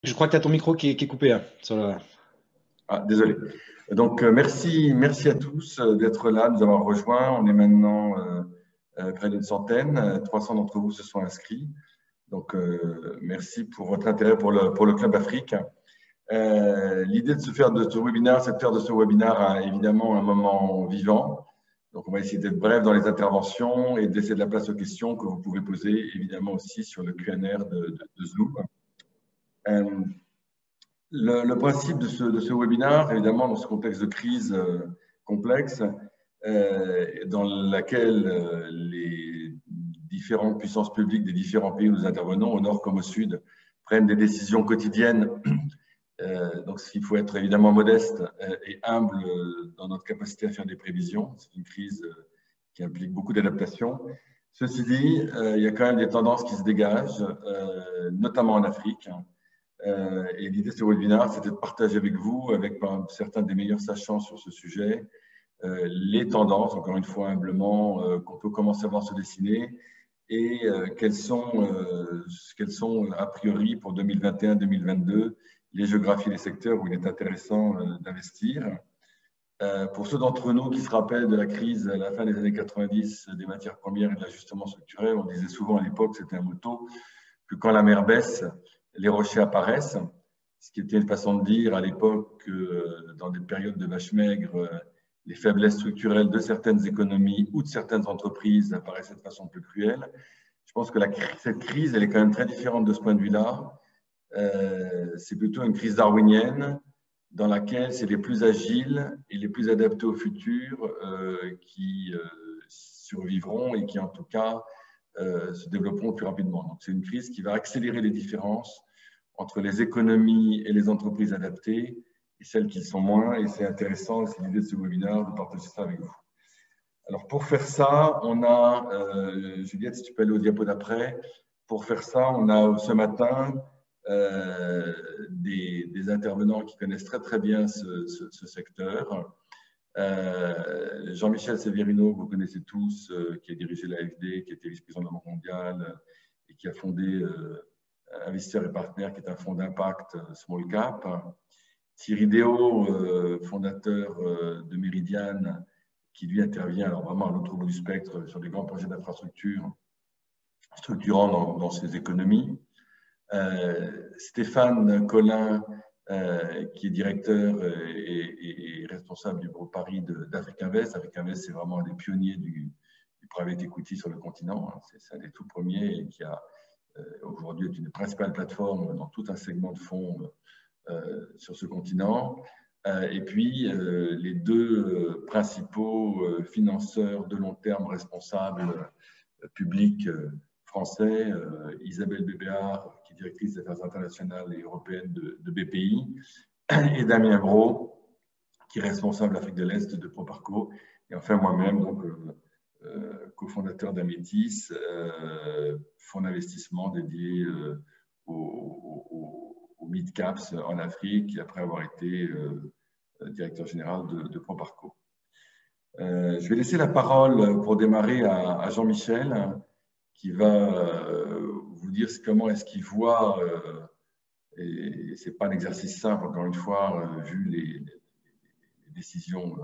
Je crois que tu as ton micro qui est coupé, hein, sur la... Ah, désolé. Donc, merci à tous d'être là, de nous avoir rejoints. On est maintenant près d'une centaine. 300 d'entre vous se sont inscrits. Donc, merci pour votre intérêt pour le Club Afrique. L'idée de ce webinaire, c'est de faire de ce webinaire évidemment un moment vivant. Donc, on va essayer d'être bref dans les interventions et de laisser de la place aux questions que vous pouvez poser évidemment aussi sur le Q&A de Zoom. Le principe de ce webinaire, évidemment, dans ce contexte de crise complexe, dans laquelle les différentes puissances publiques des différents pays où nous intervenons, au nord comme au sud, prennent des décisions quotidiennes. Donc, il faut être évidemment modeste et humble dans notre capacité à faire des prévisions. C'est une crise qui implique beaucoup d'adaptation. Ceci dit, il y a quand même des tendances qui se dégagent, notamment en Afrique. Et l'idée de ce webinaire, c'était de partager avec vous, avec certains des meilleurs sachants sur ce sujet, les tendances, encore une fois humblement, qu'on peut commencer à voir se dessiner et quelles sont a priori pour 2021-2022 les géographies et les secteurs où il est intéressant d'investir. Pour ceux d'entre nous qui se rappellent de la crise à la fin des années 90 des matières premières et de l'ajustement structurel, on disait souvent à l'époque, c'était un motto, que quand la mer baisse, les rochers apparaissent, ce qui était une façon de dire à l'époque que dans des périodes de vaches maigres, les faiblesses structurelles de certaines économies ou de certaines entreprises apparaissaient de façon plus cruelle. Je pense que cette crise, elle est quand même très différente de ce point de vue-là. C'est plutôt une crise darwinienne dans laquelle c'est les plus agiles et les plus adaptés au futur qui survivront et qui, en tout cas, se développeront plus rapidement. Donc, c'est une crise qui va accélérer les différences entre les économies et les entreprises adaptées et celles qui sont moins. Et c'est intéressant, c'est l'idée de ce webinaire, de partager ça avec vous. Alors, pour faire ça, on a, Juliette, si tu peux aller au diapo d'après, pour faire ça, on a ce matin des intervenants qui connaissent très, très bien ce secteur. Jean-Michel Severino, que vous connaissez tous, qui a dirigé l'AFD, qui était vice-président de la Banque mondiale et qui a fondé Investisseurs et Partenaires, qui est un fonds d'impact small cap. Thierry Déo, fondateur de Meridian, qui lui intervient alors vraiment à l'autre bout du spectre sur des grands projets d'infrastructure structurants dans ces économies. Stéphane Collin, qui est directeur et responsable du groupe Paris d'Africa-Invest. Africa-Invest, c'est vraiment un des pionniers du private equity sur le continent. C'est un des tout premiers et qui a aujourd'hui une des principales plateformes dans tout un segment de fonds sur ce continent. Et puis, les deux principaux financeurs de long terme responsables publics français, Isabelle Bébéard, qui est directrice des affaires internationales et européennes de BPI, et Damien Brault, qui est responsable de l'Afrique de l'Est de Proparco, et enfin moi-même, donc cofondateur d'Amétis, fonds d'investissement dédié aux mid-caps en Afrique, après avoir été directeur général de Proparco. Je vais laisser la parole pour démarrer à Jean-Michel, qui va vous dire comment est-ce qu'il voit, et ce n'est pas un exercice simple, encore une fois, vu les décisions,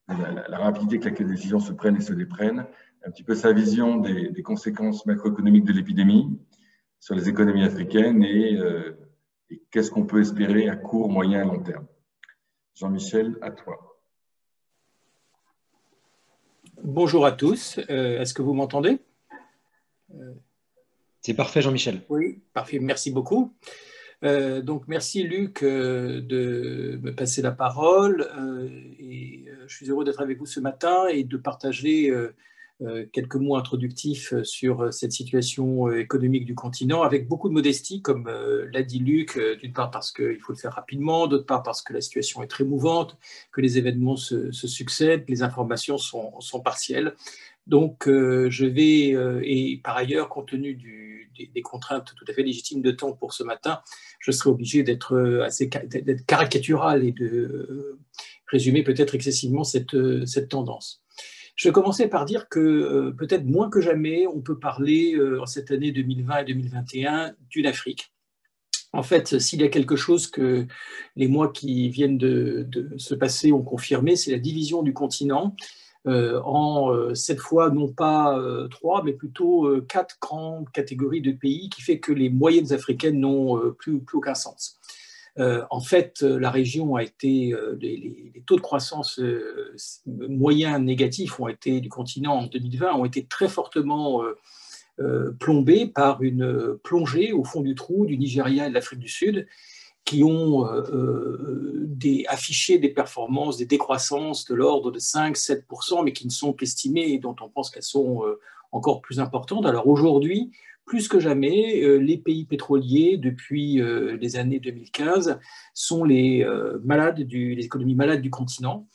la rapidité avec laquelle les décisions se prennent et se déprennent, un petit peu sa vision des conséquences macroéconomiques de l'épidémie sur les économies africaines et qu'est-ce qu'on peut espérer à court, moyen et long terme. Jean-Michel, à toi. Bonjour à tous. Est-ce que vous m'entendez? C'est parfait, Jean-Michel. Oui, parfait. Merci beaucoup. Donc, merci Luc de me passer la parole. Je suis heureux d'être avec vous ce matin et de partager quelques mots introductifs sur cette situation économique du continent avec beaucoup de modestie, comme l'a dit Luc, d'une part parce qu'il faut le faire rapidement, d'autre part parce que la situation est très mouvante, que les événements se succèdent, que les informations sont partielles. Donc, je vais, et par ailleurs, compte tenu des contraintes tout à fait légitimes de temps pour ce matin, je serai obligé d'être caricatural et de résumer peut-être excessivement cette tendance. Je vais commencer par dire que peut-être moins que jamais, on peut parler en cette année 2020 et 2021 d'une Afrique En fait, s'il y a quelque chose que les mois qui viennent de se passer ont confirmé, c'est la division du continent cette fois, non pas trois, mais plutôt quatre grandes catégories de pays, qui fait que les moyennes africaines n'ont plus aucun sens. En fait, la région a été, les taux de croissance moyens négatifs du continent en 2020 ont été très fortement plombés par une plongée au fond du trou du Nigeria et de l'Afrique du Sud, qui ont affiché des performances, des décroissances de l'ordre de 5-7%, mais qui ne sont qu'estimées et dont on pense qu'elles sont encore plus importantes. Alors aujourd'hui, plus que jamais, les pays pétroliers, depuis les années 2015, sont les économies malades du continent.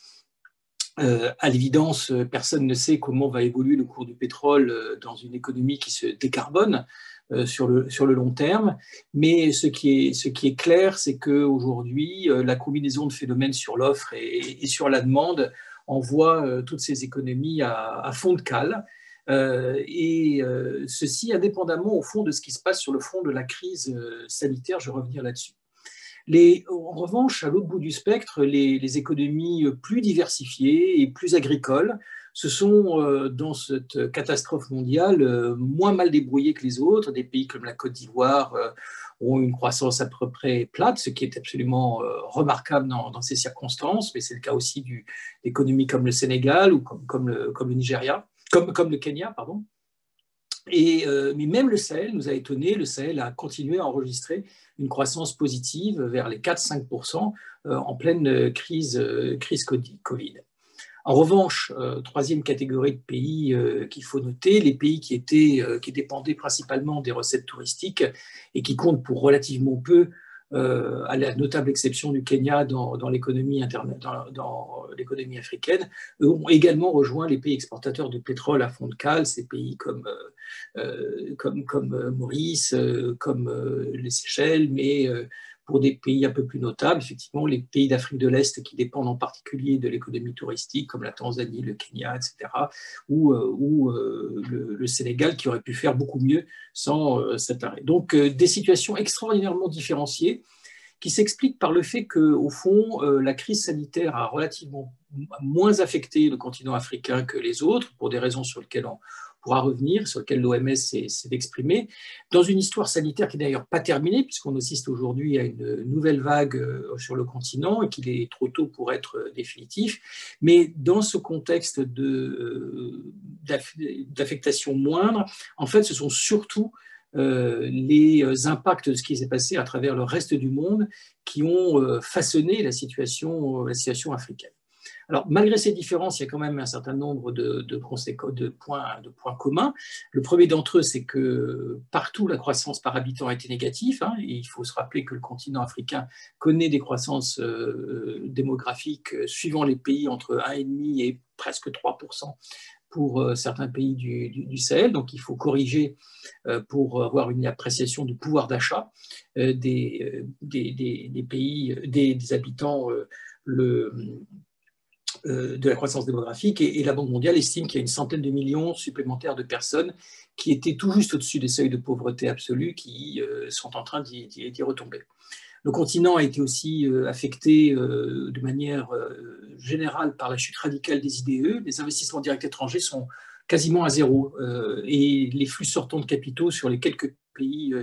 À l'évidence, personne ne sait comment va évoluer le cours du pétrole dans une économie qui se décarbone sur le long terme. Mais ce qui est clair, c'est qu'aujourd'hui, la combinaison de phénomènes sur l'offre et sur la demande envoie toutes ces économies à fond de cale. Ceci indépendamment au fond de ce qui se passe sur le front de la crise sanitaire. Je vais revenir là-dessus. En revanche, à l'autre bout du spectre, les économies plus diversifiées et plus agricoles se sont, dans cette catastrophe mondiale, moins mal débrouillées que les autres. Des pays comme la Côte d'Ivoire ont une croissance à peu près plate, ce qui est absolument remarquable dans ces circonstances, mais c'est le cas aussi d'économies comme le Sénégal ou comme le Nigeria, comme le Kenya, pardon. Mais même le Sahel nous a étonnés. Le Sahel a continué à enregistrer une croissance positive vers les 4-5% en pleine crise Covid. En revanche, troisième catégorie de pays qu'il faut noter, les pays qui dépendaient principalement des recettes touristiques et qui comptent pour relativement peu, à la notable exception du Kenya dans l'économie africaine, ont également rejoint les pays exportateurs de pétrole à fond de cale, ces pays comme Maurice, comme les Seychelles, mais pour des pays un peu plus notables, effectivement, les pays d'Afrique de l'Est qui dépendent en particulier de l'économie touristique, comme la Tanzanie, le Kenya, etc., ou le Sénégal, qui aurait pu faire beaucoup mieux sans cet arrêt. Donc, des situations extraordinairement différenciées qui s'expliquent par le fait qu'au fond, la crise sanitaire a relativement moins affecté le continent africain que les autres, pour des raisons sur lesquelles on pourra revenir, sur lesquelles l'OMS s'est exprimée, dans une histoire sanitaire qui n'est d'ailleurs pas terminée, puisqu'on assiste aujourd'hui à une nouvelle vague sur le continent et qu'il est trop tôt pour être définitif. Mais dans ce contexte d'affectation moindre, en fait, ce sont surtout les impacts de ce qui s'est passé à travers le reste du monde qui ont façonné la situation africaine. Alors, malgré ces différences, il y a quand même un certain nombre de points communs. Le premier d'entre eux, c'est que partout, la croissance par habitant a été négative. Et il faut se rappeler que le continent africain connaît des croissances démographiques suivant les pays entre 1,5 et presque 3% pour certains pays du Sahel. Donc, il faut corriger pour avoir une appréciation du pouvoir d'achat des pays, des habitants de la croissance démographique, et la Banque mondiale estime qu'il y a une centaine de millions supplémentaires de personnes qui étaient tout juste au-dessus des seuils de pauvreté absolue, qui sont en train d'y retomber. Le continent a été aussi affecté de manière générale par la chute radicale des IDE. Les investissements directs étrangers sont quasiment à zéro, et les flux sortants de capitaux sur les quelques pays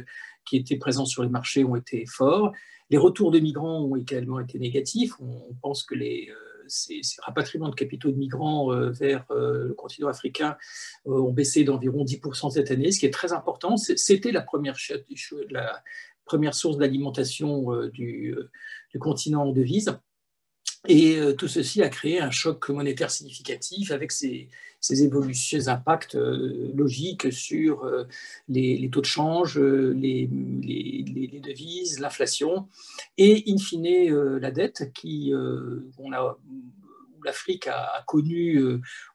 qui étaient présents sur les marchés ont été forts. Les retours de migrants ont également été négatifs. On pense que ces rapatriements de capitaux de migrants vers le continent africain ont baissé d'environ 10% cette année, ce qui est très important. C'était la première source d'alimentation du continent en devises. Et tout ceci a créé un choc monétaire significatif avec ces évolutions, ces impacts logiques sur les taux de change, les devises, l'inflation et, in fine, la dette où l'Afrique a connu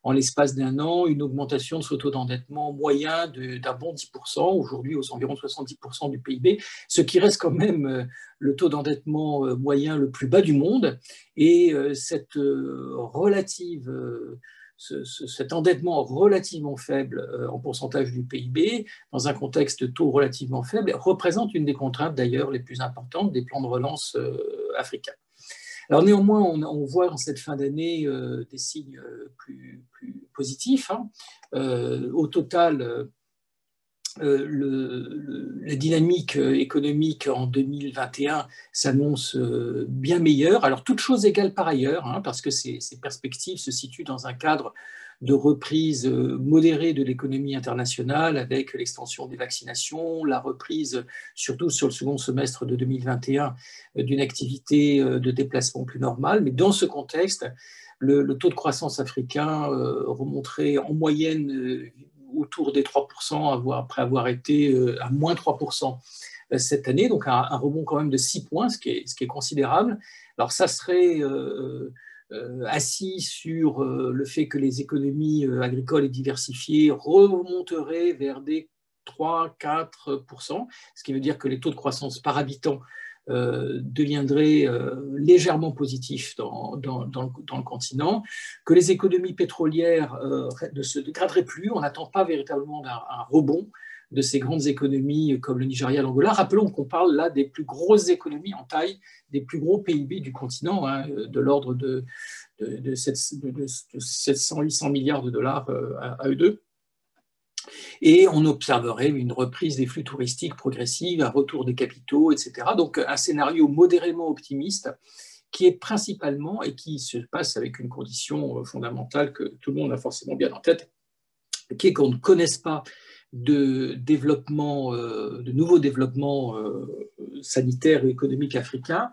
en l'espace d'un an une augmentation de ce taux d'endettement moyen d'un bon 10%, aujourd'hui aux environs 70% du PIB, ce qui reste quand même le taux d'endettement moyen le plus bas du monde. Et cette relative cet endettement relativement faible en pourcentage du PIB, dans un contexte de taux relativement faible, représente une des contraintes d'ailleurs les plus importantes des plans de relance africains. Alors néanmoins, on voit dans cette fin d'année des signes plus positifs. Au total, la dynamique économique en 2021 s'annonce bien meilleure. Alors, toutes choses égales par ailleurs, parce que ces perspectives se situent dans un cadre de reprise modérée de l'économie internationale avec l'extension des vaccinations, la reprise, surtout sur le second semestre de 2021, d'une activité de déplacement plus normale. Mais dans ce contexte, le taux de croissance africain remonterait en moyenne autour des 3%, après avoir été à moins 3% cette année, donc un rebond quand même de 6 points, ce qui est considérable. Alors ça serait assis sur le fait que les économies agricoles et diversifiées remonteraient vers des 3-4%, ce qui veut dire que les taux de croissance par habitant deviendrait légèrement positif dans le continent, que les économies pétrolières ne se dégraderaient plus. On n'attend pas véritablement un rebond de ces grandes économies comme le Nigeria, l'Angola. Rappelons qu'on parle là des plus grosses économies en taille, des plus gros PIB du continent, de l'ordre de 700-800 milliards de dollars à eux deux. Et on observerait une reprise des flux touristiques progressive, un retour des capitaux, etc. Donc un scénario modérément optimiste qui est principalement, et qui se passe avec une condition fondamentale que tout le monde a forcément bien en tête, qui est qu'on ne connaisse pas de nouveaux développements sanitaires et économiques africains,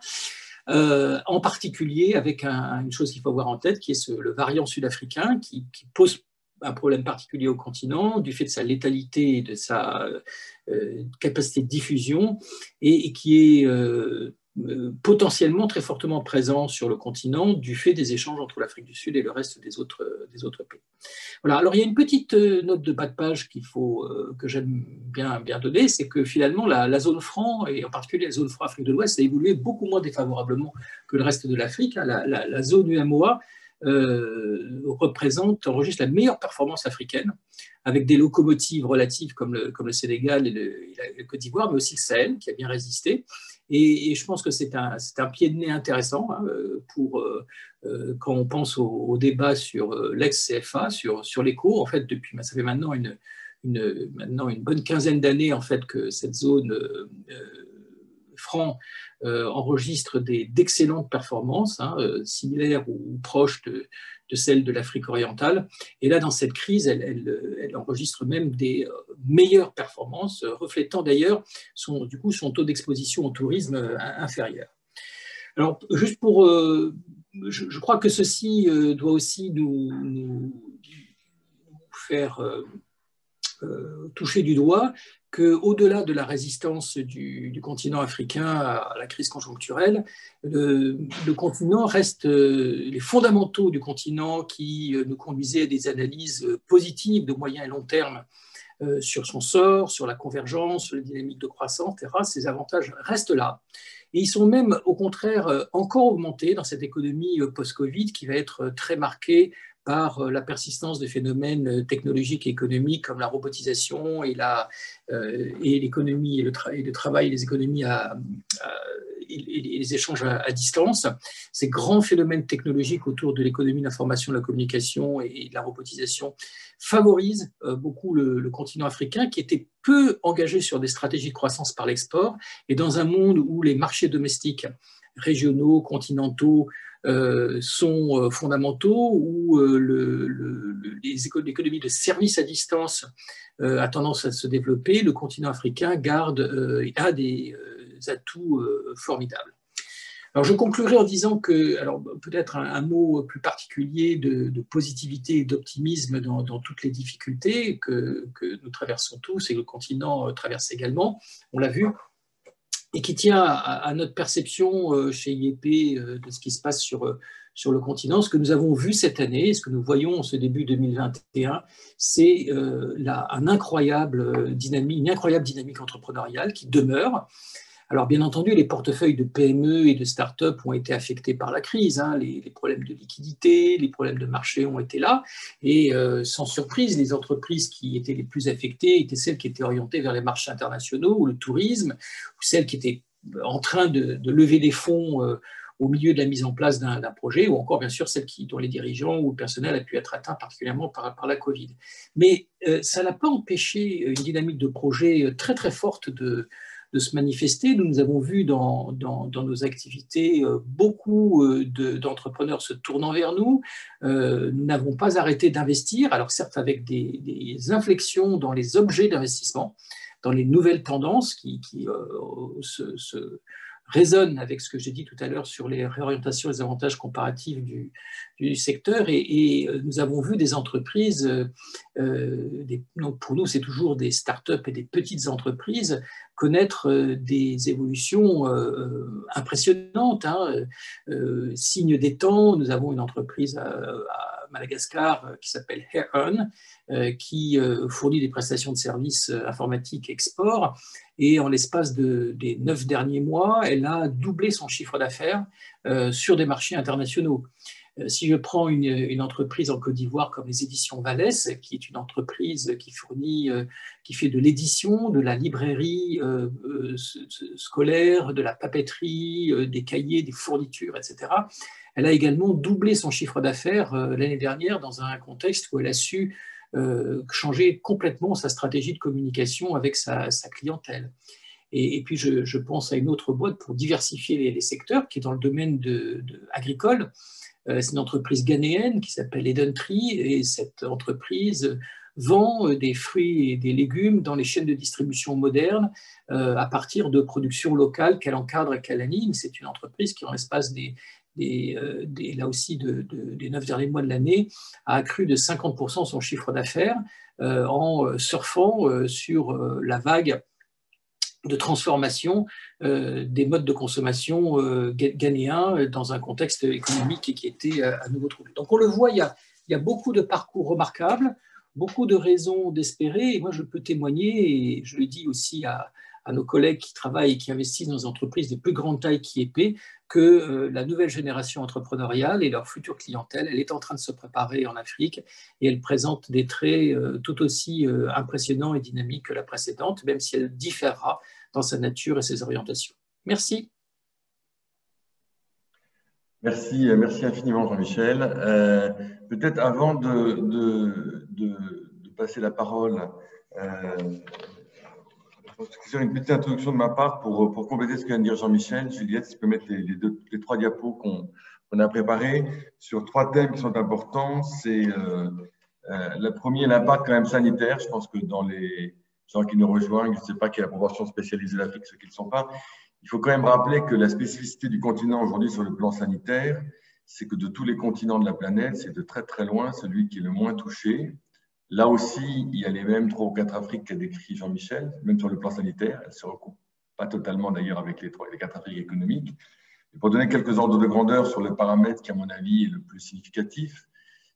en particulier avec une chose qu'il faut avoir en tête, qui est le variant sud-africain, qui pose un problème particulier au continent, du fait de sa létalité et de sa capacité de diffusion, et qui est potentiellement très fortement présent sur le continent du fait des échanges entre l'Afrique du Sud et le reste des autres pays. Voilà. Alors il y a une petite note de bas de page que j'aime bien donner, c'est que finalement la zone franc, et en particulier la zone franc Afrique de l'Ouest, a évolué beaucoup moins défavorablement que le reste de l'Afrique. La zone UMOA enregistre la meilleure performance africaine, avec des locomotives relatives comme le Sénégal et la Côte d'Ivoire, mais aussi le Sahel qui a bien résisté. Et je pense que c'est un pied de nez intéressant pour quand on pense au débat sur l'ex-CFA, sur l'éco. En fait, ça fait maintenant une bonne quinzaine d'années en fait que cette zone franc enregistre d'excellentes performances, similaires ou proches de celles de l'Afrique orientale. Et là, dans cette crise, elle enregistre même des meilleures performances, reflétant d'ailleurs son taux d'exposition au tourisme inférieur. Alors, juste je crois que ceci doit aussi nous faire toucher du doigt qu'au-delà de la résistance du continent africain à la crise conjoncturelle, le continent reste, les fondamentaux du continent qui nous conduisaient à des analyses positives de moyen et long terme sur son sort, sur la convergence, sur les dynamiques de croissance, etc. Ces avantages restent là. Et ils sont même, au contraire, encore augmentés dans cette économie post-Covid qui va être très marquée par la persistance de phénomènes technologiques et économiques comme la robotisation et l'économie et le travail, les économies et les échanges à distance. Ces grands phénomènes technologiques autour de l'économie de l'information, de la communication et de la robotisation favorisent beaucoup le continent africain qui était peu engagé sur des stratégies de croissance par l'export, et dans un monde où les marchés domestiques régionaux, continentaux, sont fondamentaux, où l'économie de services à distance a tendance à se développer, le continent africain a des atouts formidables. Alors je conclurai en disant que, alors peut-être un mot plus particulier de positivité et d'optimisme dans toutes les difficultés que nous traversons tous et que le continent traverse également, on l'a vu, et qui tient à notre perception chez IEP de ce qui se passe sur le continent. Ce que nous avons vu cette année, ce que nous voyons en ce début 2021, c'est une incroyable dynamique entrepreneuriale qui demeure, Alors, bien entendu, les portefeuilles de PME et de start-up ont été affectés par la crise. Les problèmes de liquidité, les problèmes de marché ont été là. Et sans surprise, les entreprises qui étaient les plus affectées étaient celles qui étaient orientées vers les marchés internationaux ou le tourisme, ou celles qui étaient en train de lever des fonds au milieu de la mise en place d'un projet, ou encore bien sûr celles dont les dirigeants ou le personnel a pu être atteints particulièrement par la Covid. Mais ça n'a pas empêché une dynamique de projet très très forte de se manifester. Nous avons vu dans nos activités beaucoup d'entrepreneurs se tournant vers nous. Nous n'avons pas arrêté d'investir, alors certes avec des inflexions dans les objets d'investissement, dans les nouvelles tendances qui se résonne avec ce que j'ai dit tout à l'heure sur les réorientations et les avantages comparatifs du secteur. Et nous avons vu des entreprises, donc pour nous c'est toujours des startups et des petites entreprises, connaître des évolutions impressionnantes. Signe des temps, nous avons une entreprise à Madagascar qui s'appelle Heron, qui fournit des prestations de services informatiques export. Et en l'espace des 9 derniers mois, elle a doublé son chiffre d'affaires sur des marchés internationaux. Si je prends une entreprise en Côte d'Ivoire comme les éditions Vallès, qui est une entreprise qui fait de l'édition, de la librairie scolaire, de la papeterie, des cahiers, des fournitures, etc., elle a également doublé son chiffre d'affaires l'année dernière dans un contexte où elle a su changer complètement sa stratégie de communication avec sa clientèle. Et puis, je pense à une autre boîte pour diversifier les secteurs, qui est dans le domaine agricole. C'est une entreprise ghanéenne qui s'appelle Eden Tree, et cette entreprise vend des fruits et des légumes dans les chaînes de distribution modernes à partir de productions locales qu'elle encadre et qu'elle anime. C'est une entreprise qui, en l'espace là aussi des 9 derniers mois de l'année, a accru de 50% son chiffre d'affaires en surfant sur la vague de transformation des modes de consommation ghanéens dans un contexte économique qui était à nouveau troublé. Donc on le voit, il y a beaucoup de parcours remarquables, beaucoup de raisons d'espérer, et moi je peux témoigner, et je le dis aussi à nos collègues qui travaillent et qui investissent dans des entreprises de plus grande taille qu'IEP, que la nouvelle génération entrepreneuriale et leur future clientèle, elle est en train de se préparer en Afrique, et elle présente des traits tout aussi impressionnants et dynamiques que la précédente, même si elle différera dans sa nature et ses orientations. Merci. Merci infiniment Jean-Michel. Peut-être avant de passer la parole, c'est une petite introduction de ma part pour compléter ce que vient de dire Jean-Michel. Juliette, si tu peux mettre les 3 diapos qu'on a préparés sur 3 thèmes qui sont importants. C'est le premier, l'impact quand même sanitaire. Je pense que dans les gens qui nous rejoignent, je ne sais pas quelle est la proportion spécialisée de l'Afrique, ceux qui ne le sont pas. Il faut quand même rappeler que la spécificité du continent aujourd'hui sur le plan sanitaire, c'est que de tous les continents de la planète, c'est de très très loin celui qui est le moins touché. Là aussi, il y a les mêmes 3 ou 4 Afriques qu'a décrit Jean-Michel, même sur le plan sanitaire. Elle ne se recoupe pas totalement d'ailleurs avec les 4 Afriques économiques. Et pour donner quelques ordres de grandeur sur le paramètre qui, à mon avis, est le plus significatif,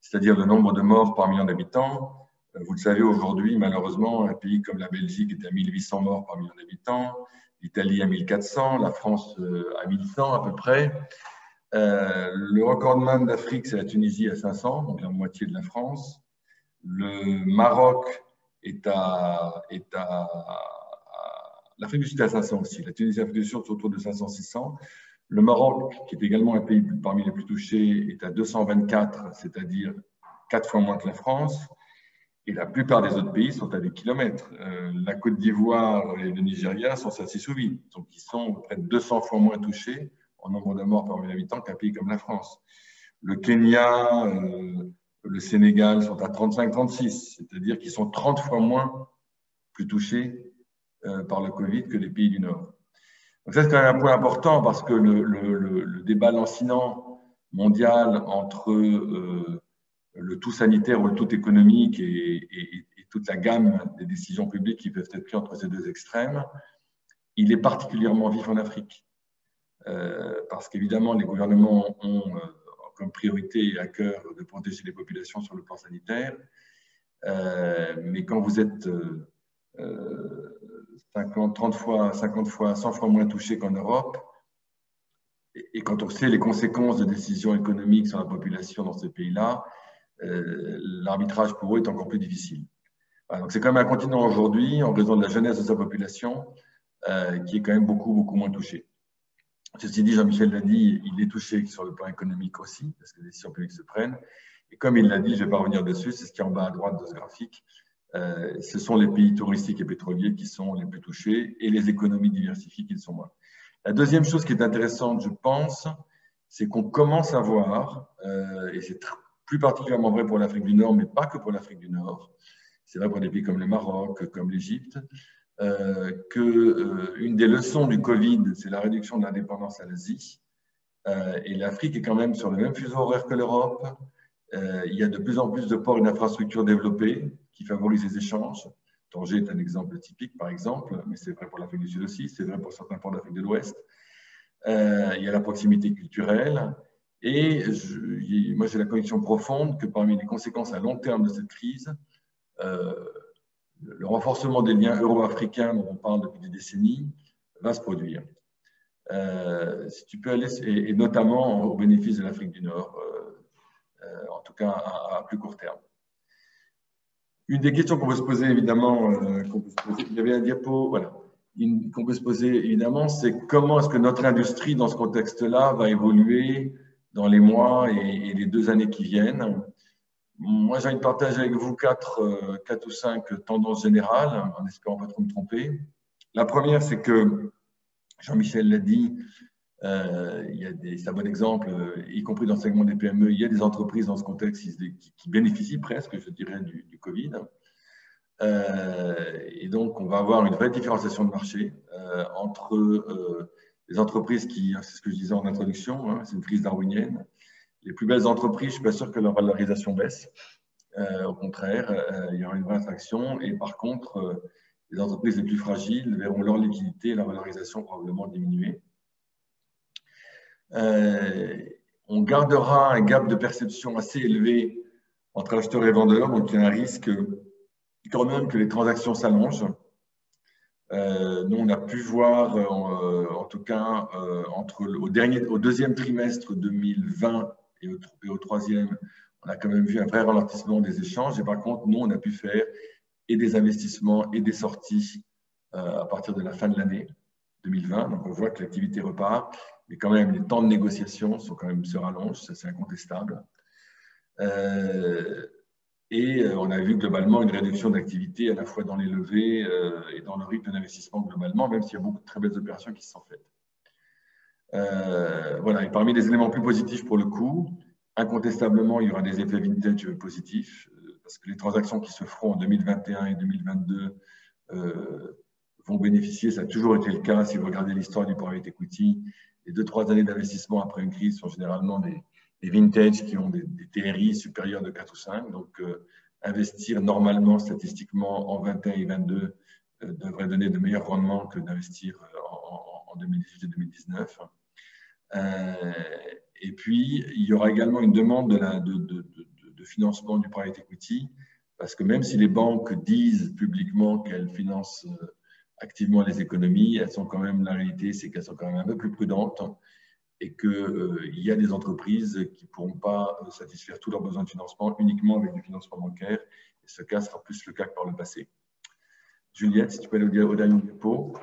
c'est-à-dire le nombre de morts par million d'habitants. Vous le savez, aujourd'hui, malheureusement, un pays comme la Belgique est à 1800 morts par million d'habitants, l'Italie à 1400, la France à 1100 à peu près. Le recordman d'Afrique, c'est la Tunisie à 500, donc la moitié de la France. Le Maroc l'Afrique du Sud est à 500 aussi. La Tunisie et l'Afrique du Sud sont autour de 500-600. Le Maroc, qui est également un pays parmi les plus touchés, est à 224, c'est-à-dire 4 fois moins que la France. Et la plupart des autres pays sont à des kilomètres. La Côte d'Ivoire et le Nigeria sont à 6 ou 8. Donc, ils sont près de 200 fois moins touchés en nombre de morts par 1000 habitants qu'un pays comme la France. Le Kenya, le Sénégal sont à 35-36, c'est-à-dire qu'ils sont 30 fois moins plus touchés par le Covid que les pays du Nord. Donc ça, c'est quand même un point important parce que le débat lancinant mondial entre le tout sanitaire ou le tout économique et toute la gamme des décisions publiques qui peuvent être prises entre ces 2 extrêmes, il est particulièrement vif en Afrique. Parce qu'évidemment, les gouvernements ont comme priorité et à cœur de protéger les populations sur le plan sanitaire. Mais quand vous êtes 30 fois, 50 fois, 100 fois moins touchés qu'en Europe. Et quand on sait les conséquences de décisions économiques sur la population dans ces pays-là, l'arbitrage pour eux est encore plus difficile. Voilà, donc c'est quand même un continent aujourd'hui, en raison de la jeunesse de sa population, qui est quand même beaucoup, beaucoup moins touché. Ceci dit, Jean-Michel l'a dit, il est touché sur le plan économique aussi, parce que les décisions publiques se prennent. Et comme il l'a dit, je ne vais pas revenir dessus, c'est ce qui est en bas à droite de ce graphique. Ce sont les pays touristiques et pétroliers qui sont les plus touchés et les économies diversifiées qui le sont moins. La deuxième chose qui est intéressante, je pense, c'est qu'on commence à voir, et c'est plus particulièrement vrai pour l'Afrique du Nord, mais pas que pour l'Afrique du Nord, c'est vrai pour des pays comme le Maroc, comme l'Égypte, qu'une des leçons du Covid, c'est la réduction de la dépendance à l'Asie. Et l'Afrique est quand même sur le même fuseau horaire que l'Europe. Il y a de plus en plus de ports et d'infrastructures développées qui favorisent les échanges. Tanger est un exemple typique, par exemple, mais c'est vrai pour l'Afrique du Sud aussi, c'est vrai pour certains ports d'Afrique de l'Ouest. Il y a la proximité culturelle. Et moi, j'ai la conviction profonde que parmi les conséquences à long terme de cette crise, le renforcement des liens euro-africains dont on parle depuis des décennies va se produire. Si tu peux aller, et notamment au bénéfice de l'Afrique du Nord, en tout cas à plus court terme. Une des questions qu'on peut se poser, évidemment, il y avait un diapo, voilà, qu'on peut se poser, évidemment, c'est comment est-ce que notre industrie, dans ce contexte-là, va évoluer dans les mois et les 2 années qui viennent. Moi, j'ai envie de partager avec vous 4 ou 5 tendances générales, en espérant pas trop me tromper. La première, c'est que, Jean-Michel l'a dit, c'est un bon exemple, y compris dans le segment des PME, il y a des entreprises dans ce contexte qui bénéficient presque, je dirais, du Covid. Et donc, on va avoir une vraie différenciation de marché entre les entreprises qui, c'est ce que je disais en introduction, hein, c'est une crise darwinienne. Les plus belles entreprises, je ne suis pas sûr que leur valorisation baisse. Au contraire, il y aura une vraie attraction. Et par contre, les entreprises les plus fragiles verront leur liquidité et leur valorisation probablement diminuer. On gardera un gap de perception assez élevé entre acheteurs et vendeurs, donc il y a un risque quand même que les transactions s'allongent. Nous, on a pu voir, en tout cas, au deuxième trimestre 2020 et au troisième, on a quand même vu un vrai ralentissement des échanges. Et par contre, nous, on a pu faire et des investissements et des sorties à partir de la fin de l'année 2020. Donc, on voit que l'activité repart. Mais quand même, les temps de négociation se rallongent, ça c'est incontestable. Et on a vu globalement une réduction d'activité à la fois dans les levées et dans le rythme d'investissement globalement, même s'il y a beaucoup de très belles opérations qui se sont faites. Voilà, et parmi les éléments plus positifs pour le coup, incontestablement, il y aura des effets vintage positifs, parce que les transactions qui se feront en 2021 et 2022 vont bénéficier, ça a toujours été le cas, si vous regardez l'histoire du private equity, les 2-3 années d'investissement après une crise sont généralement des vintage qui ont des TRI supérieurs de 4 ou 5. Donc, investir normalement, statistiquement, en 21 et 22 devrait donner de meilleurs rendements que d'investir en 2018 et 2019. Et puis, il y aura également une demande de financement du private equity, parce que même si les banques disent publiquement qu'elles financent activement les économies, elles sont quand même, la réalité, c'est qu'elles sont quand même un peu plus prudentes et qu'il y a des entreprises qui ne pourront pas satisfaire tous leurs besoins de financement uniquement avec du financement bancaire. Et ce cas sera plus le cas que par le passé. Juliette, si tu peux aller au dernier diapo.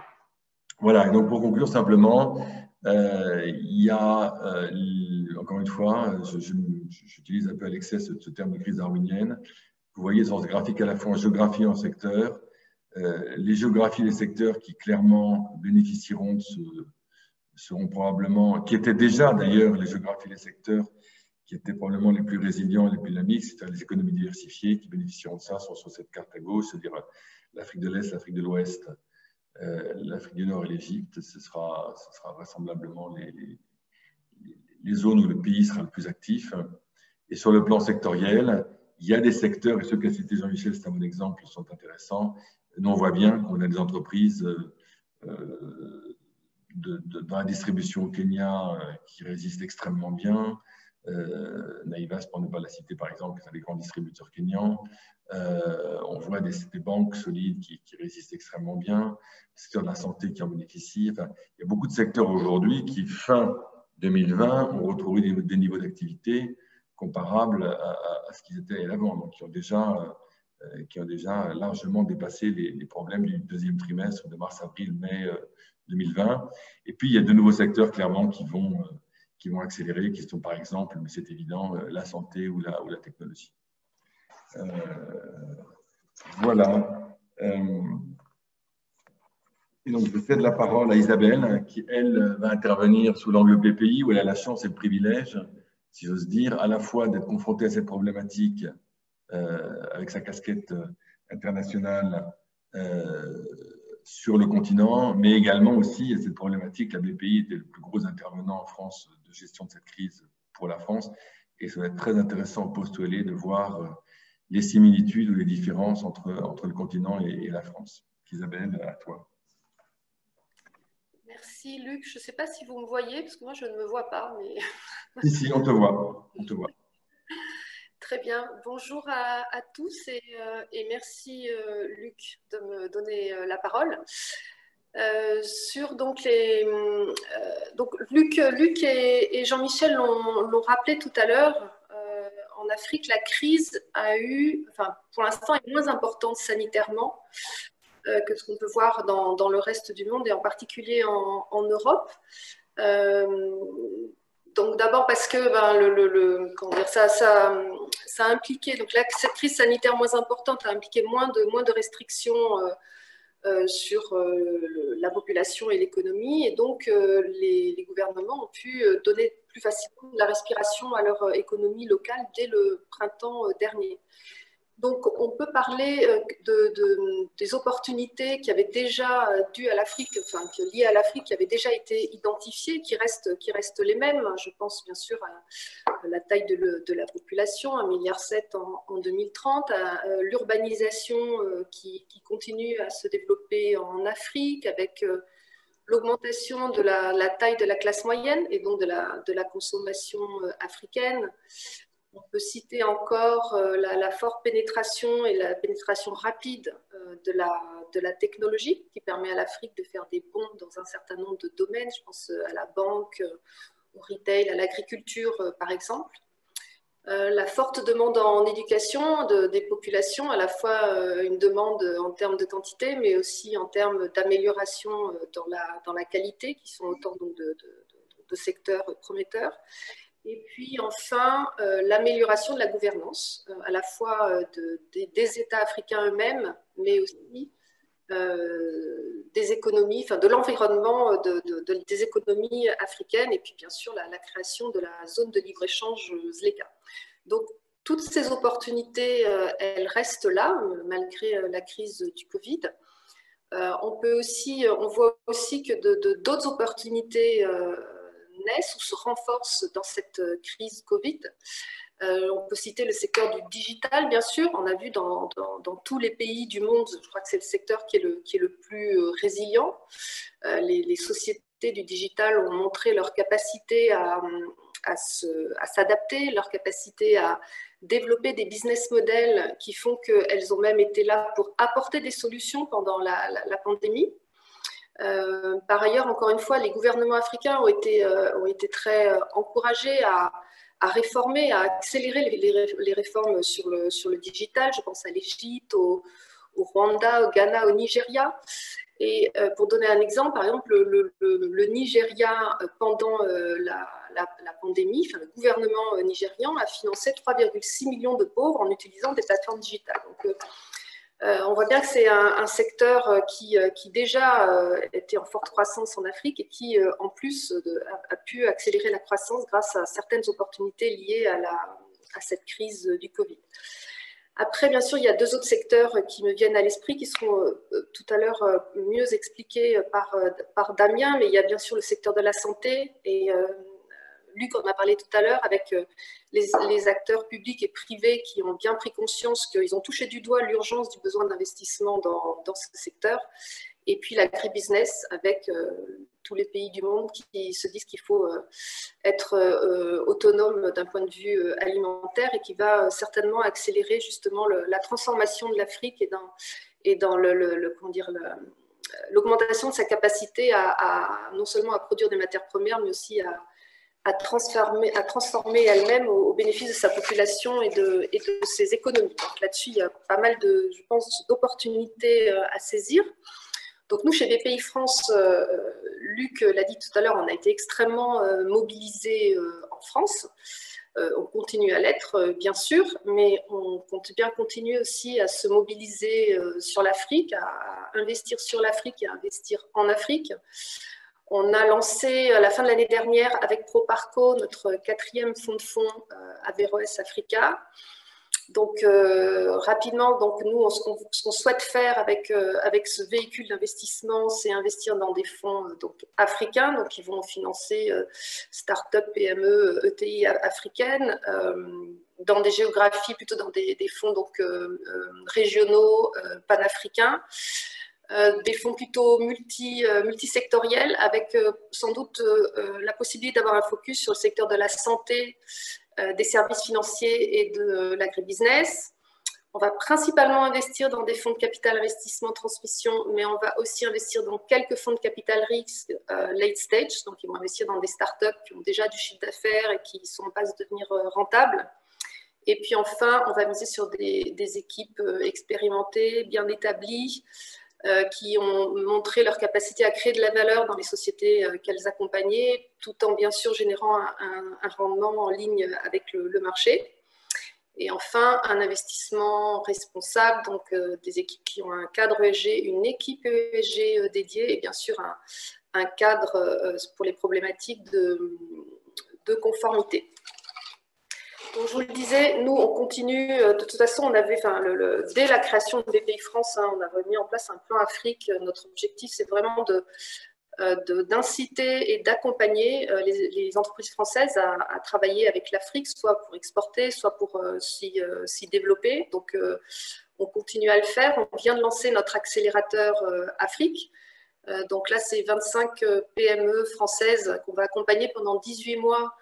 Voilà, et donc pour conclure simplement, il y a, encore une fois, j'utilise un peu à l'excès ce terme de crise darwinienne. Vous voyez sur ce graphique à la fois en géographie et en secteur. Les géographies des secteurs qui clairement bénéficieront de seront probablement, qui étaient déjà d'ailleurs les géographies des secteurs qui étaient probablement les plus résilients et les plus dynamiques, c'est-à-dire les économies diversifiées qui bénéficieront de ça, sont sur cette carte à gauche, c'est-à-dire l'Afrique de l'Est, l'Afrique de l'Ouest, l'Afrique du Nord et l'Égypte. Ce sera vraisemblablement les zones où le pays sera le plus actif. Et sur le plan sectoriel, il y a des secteurs, et ceux qu'a cité Jean-Michel, c'est un bon exemple, sont intéressants. Nous, on voit bien qu'on a des entreprises dans la distribution au Kenya qui résistent extrêmement bien. Naivas, pour ne pas la citer par exemple, qui sont des grands distributeurs kenyans. On voit des banques solides qui résistent extrêmement bien, le secteur de la santé qui en bénéficie. Enfin, il y a beaucoup de secteurs aujourd'hui qui, fin 2020, ont retrouvé des niveaux d'activité comparables à ce qu'ils étaient avant, donc qui ont déjà largement dépassé les problèmes du deuxième trimestre de mars, avril, mai 2020. Et puis, il y a de nouveaux secteurs clairement qui vont accélérer, qui sont par exemple, mais c'est évident, la santé ou la technologie. Voilà. Et donc, je cède la parole à Isabelle, qui, elle, va intervenir sous l'angle PPI, où elle a la chance et le privilège, si j'ose dire, à la fois d'être confrontée à cette problématique avec sa casquette internationale sur le continent, mais également aussi à cette problématique. La BPI était le plus gros intervenant en France de gestion de cette crise pour la France, et ça va être très intéressant au post-OLE de voir les similitudes ou les différences entre le continent et la France. Isabelle, à toi. Merci Luc. Je ne sais pas si vous me voyez, parce que moi je ne me vois pas. Mais... Si, on te voit. On te voit. Très bien. Bonjour à tous et merci Luc de me donner la parole. Sur donc donc Luc et Jean-Michel l'ont rappelé tout à l'heure. En Afrique, la crise pour l'instant, est moins importante sanitairement que ce qu'on peut voir dans le reste du monde et en particulier en Europe. Donc d'abord parce que ça a impliqué, donc là, cette crise sanitaire moins importante a impliqué moins de restrictions sur la population et l'économie, et donc les gouvernements ont pu donner plus facilement de la respiration à leur économie locale dès le printemps dernier. Donc, on peut parler des opportunités qui avaient déjà dues à l'Afrique, liées à l'Afrique, qui avaient déjà été identifiées, qui restent les mêmes. Je pense bien sûr à la taille de la population, 1,7 milliard en 2030, à l'urbanisation qui continue à se développer en Afrique, avec l'augmentation de la taille de la classe moyenne et donc de la consommation africaine. On peut citer encore la forte pénétration et la pénétration rapide de la technologie qui permet à l'Afrique de faire des bonds dans un certain nombre de domaines. Je pense à la banque, au retail, à l'agriculture par exemple. La forte demande en éducation des populations, à la fois une demande en termes de quantité, mais aussi en termes d'amélioration dans la qualité, qui sont autant donc, de secteurs prometteurs. Et puis enfin, l'amélioration de la gouvernance, à la fois des États africains eux-mêmes, mais aussi des économies, de l'environnement des économies africaines, et puis bien sûr la création de la zone de libre-échange ZLECA. Donc toutes ces opportunités, elles restent là, malgré la crise du Covid. On voit aussi que d'autres opportunités naissent ou se renforcent dans cette crise Covid. On peut citer le secteur du digital, bien sûr. On a vu dans tous les pays du monde, je crois que c'est le secteur qui est le plus résilient. Les sociétés du digital ont montré leur capacité à s'adapter, leur capacité à développer des business models qui font qu'elles ont même été là pour apporter des solutions pendant la pandémie. Par ailleurs, encore une fois, les gouvernements africains ont été très encouragés à réformer, à accélérer les réformes sur le digital. Je pense à l'Égypte, au Rwanda, au Ghana, au Nigeria. Et pour donner un exemple, par exemple, le Nigeria, pendant la pandémie, le gouvernement nigérian a financé 3,6 millions de pauvres en utilisant des plateformes digitales. Donc, on voit bien que c'est un secteur qui déjà était en forte croissance en Afrique et qui, en plus, a pu accélérer la croissance grâce à certaines opportunités liées à cette crise du Covid. Après, bien sûr, il y a deux autres secteurs qui me viennent à l'esprit, qui seront tout à l'heure mieux expliqués par Damien, mais il y a bien sûr le secteur de la santé, et Luc en a parlé tout à l'heure, avec les acteurs publics et privés qui ont bien pris conscience qu'ils ont touché du doigt l'urgence du besoin d'investissement dans ce secteur. Et puis l'agribusiness, avec tous les pays du monde qui se disent qu'il faut être autonome d'un point de vue alimentaire et qui va certainement accélérer justement la transformation de l'Afrique et dans l'augmentation de sa capacité non seulement à produire des matières premières, mais aussi à transformer elle-même au bénéfice de sa population et de ses économies. Donc là-dessus, il y a pas mal je pense, d'opportunités à saisir. Donc nous, chez BPI France, Luc l'a dit tout à l'heure, on a été extrêmement mobilisés en France. On continue à l'être, bien sûr, mais on compte bien continuer aussi à se mobiliser sur l'Afrique, à investir sur l'Afrique et à investir en Afrique. On a lancé à la fin de l'année dernière avec Proparco notre 4e fonds de fonds Averroès Africa. Donc rapidement, donc nous, ce qu'on souhaite faire avec ce véhicule d'investissement, c'est investir dans des fonds donc africains, donc qui vont financer start-up, PME, ETI africaines, dans des géographies, plutôt dans des fonds donc régionaux, panafricains. Des fonds plutôt multisectoriels avec sans doute la possibilité d'avoir un focus sur le secteur de la santé, des services financiers et de l'agribusiness. On va principalement investir dans des fonds de capital investissement transmission, mais on va aussi investir dans quelques fonds de capital risque late stage, donc ils vont investir dans des startups qui ont déjà du chiffre d'affaires et qui sont en passe de devenir rentables. Et puis enfin, on va miser sur des équipes expérimentées, bien établies, qui ont montré leur capacité à créer de la valeur dans les sociétés qu'elles accompagnaient, tout en bien sûr générant un rendement en ligne avec le marché. Et enfin, un investissement responsable, donc des équipes qui ont un cadre ESG, une équipe ESG dédiée et bien sûr un cadre pour les problématiques de conformité. Donc, je vous le disais, nous, on continue. De toute façon, on avait, dès la création de BPI France, on avait mis en place un plan Afrique. Notre objectif, c'est vraiment d'inciter et d'accompagner les entreprises françaises à travailler avec l'Afrique, soit pour exporter, soit pour s'y développer. Donc, on continue à le faire. On vient de lancer notre accélérateur Afrique. Donc là, c'est 25 PME françaises qu'on va accompagner pendant 18 mois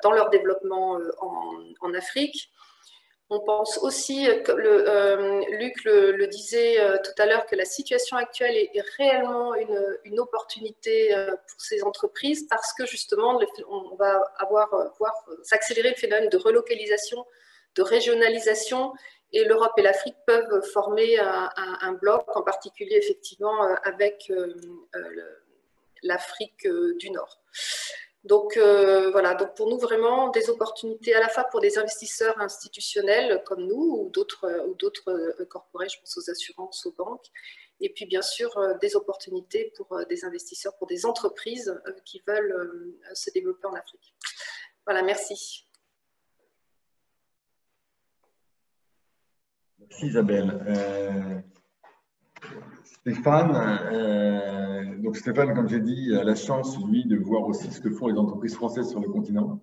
dans leur développement en Afrique. On pense aussi, Luc le disait tout à l'heure, que la situation actuelle est réellement une opportunité pour ces entreprises parce que justement, on va voir s'accélérer le phénomène de relocalisation, de régionalisation, et l'Europe et l'Afrique peuvent former un bloc, en particulier effectivement avec l'Afrique du Nord. Donc voilà, donc pour nous vraiment des opportunités à la fois pour des investisseurs institutionnels comme nous ou d'autres corporate, je pense aux assurances, aux banques, et puis bien sûr des opportunités pour des investisseurs, pour des entreprises qui veulent se développer en Afrique. Voilà, merci. Merci Isabelle. Stéphane, donc Stéphane, comme j'ai dit, a la chance, lui, de voir aussi ce que font les entreprises françaises sur le continent.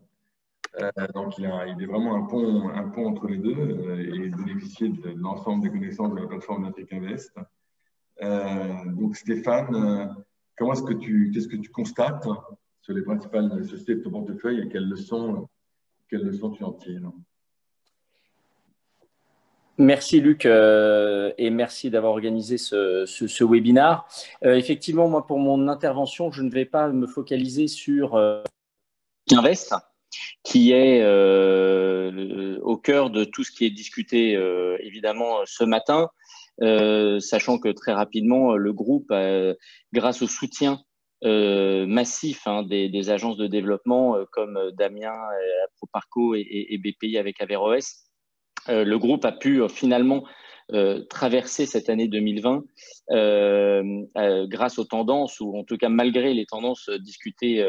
Donc, il est vraiment un pont entre les deux et bénéficier de l'ensemble des connaissances de la plateforme d'Afrique Invest. Donc, Stéphane, qu'est-ce que tu constates sur les principales sociétés de ton portefeuille et quelles leçons tu en tires? Merci Luc et merci d'avoir organisé ce webinaire. Effectivement, moi pour mon intervention, je ne vais pas me focaliser sur Invest, qui est au cœur de tout ce qui est discuté évidemment ce matin, sachant que très rapidement le groupe, grâce au soutien massif des agences de développement comme Damien, Proparco et BPI avec Averroès, le groupe a pu finalement traverser cette année 2020 grâce aux tendances, ou en tout cas malgré les tendances discutées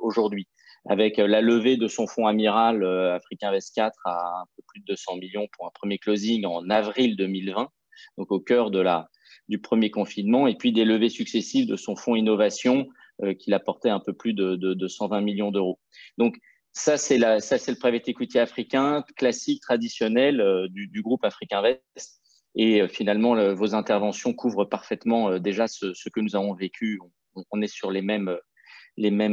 aujourd'hui, avec la levée de son fonds amiral Afrique Invest 4 à un peu plus de 200 millions pour un premier closing en avril 2020, donc au cœur du premier confinement, et puis des levées successives de son fonds innovation qu'il a porté un peu plus de 120 millions d'euros. Donc, ça, c'est le private equity africain classique, traditionnel du groupe Afrique Invest. Et finalement, vos interventions couvrent parfaitement déjà ce que nous avons vécu. On est sur les mêmes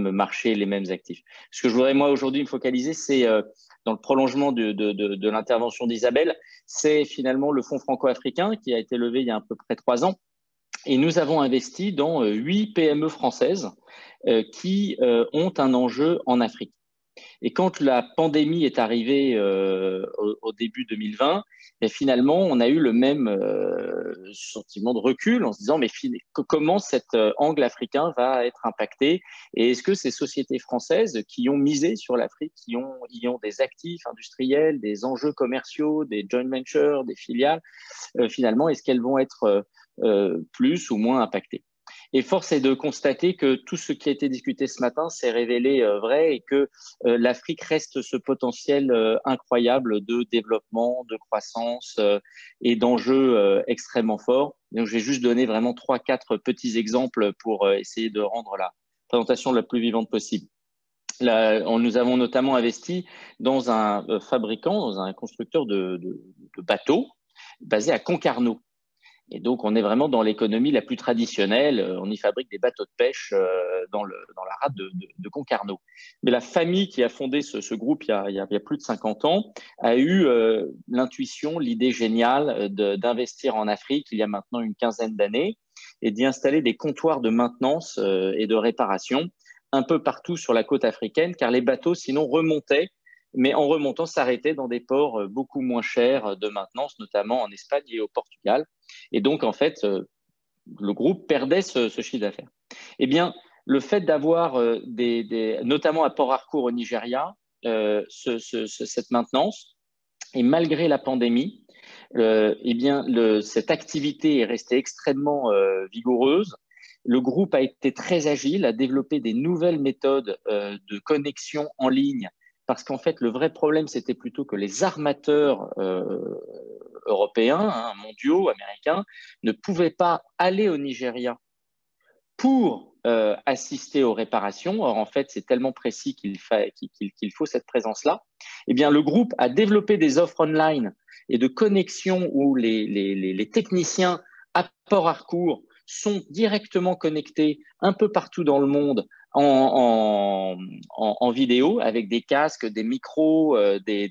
marchés, les mêmes actifs. Ce que je voudrais moi aujourd'hui me focaliser, c'est dans le prolongement de l'intervention d'Isabelle, c'est finalement le fonds franco-africain qui a été levé il y a à peu près 3 ans. Et nous avons investi dans 8 PME françaises qui ont un enjeu en Afrique. Et quand la pandémie est arrivée au début 2020, et finalement, on a eu le même sentiment de recul en se disant mais comment cet angle africain va être impacté et est-ce que ces sociétés françaises qui ont misé sur l'Afrique, qui y ont des actifs industriels, des enjeux commerciaux, des joint ventures, des filiales, finalement, est-ce qu'elles vont être plus ou moins impactées? Et force est de constater que tout ce qui a été discuté ce matin s'est révélé vrai et que l'Afrique reste ce potentiel incroyable de développement, de croissance et d'enjeux extrêmement forts. Donc, je vais juste donner vraiment 3-4 petits exemples pour essayer de rendre la présentation la plus vivante possible. Nous avons notamment investi dans un fabricant, dans un constructeur de bateaux basé à Concarneau. Et donc, on est vraiment dans l'économie la plus traditionnelle. On y fabrique des bateaux de pêche dans la rade de Concarneau. Mais la famille qui a fondé ce groupe il y a plus de 50 ans a eu l'intuition, l'idée géniale d'investir en Afrique il y a maintenant une quinzaine d'années et d'y installer des comptoirs de maintenance et de réparation un peu partout sur la côte africaine, car les bateaux, sinon, remontaient, mais en remontant, s'arrêtaient dans des ports beaucoup moins chers de maintenance, notamment en Espagne et au Portugal. Et donc, en fait, le groupe perdait ce chiffre d'affaires. Eh bien, le fait d'avoir notamment à Port Harcourt au Nigeria, cette maintenance, et malgré la pandémie, eh bien, cette activité est restée extrêmement vigoureuse. Le groupe a été très agile, a développé des nouvelles méthodes de connexion en ligne, parce qu'en fait, le vrai problème, c'était plutôt que les armateurs européens, mondiaux, américains, ne pouvaient pas aller au Nigeria pour assister aux réparations. Or, en fait, c'est tellement précis qu'il faut cette présence-là. Eh bien, le groupe a développé des offres online et de connexion où les techniciens à Port Harcourt sont directement connectés un peu partout dans le monde en vidéo avec des casques, des micros, des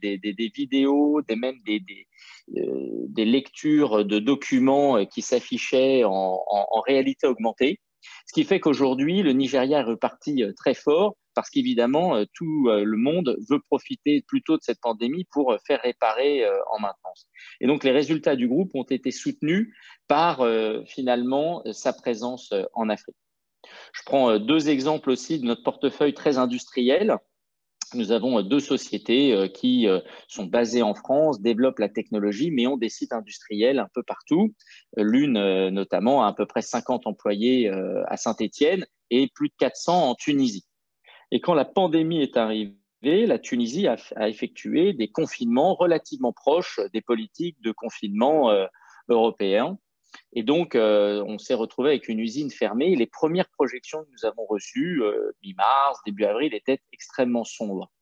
vidéos, même des lectures de documents qui s'affichaient en réalité augmentée. Ce qui fait qu'aujourd'hui, le Nigeria est reparti très fort parce qu'évidemment, tout le monde veut profiter plutôt de cette pandémie pour faire réparer en maintenance. Et donc, les résultats du groupe ont été soutenus par finalement sa présence en Afrique. Je prends 2 exemples aussi de notre portefeuille très industriel. Nous avons 2 sociétés qui sont basées en France, développent la technologie, mais ont des sites industriels un peu partout. L'une, notamment, a à peu près 50 employés à Saint-Étienne et plus de 400 en Tunisie. Et quand la pandémie est arrivée, la Tunisie a effectué des confinements relativement proches des politiques de confinement européens. Et donc, on s'est retrouvé avec une usine fermée. Et les premières projections que nous avons reçues, mi-mars, début avril, étaient extrêmement sombres.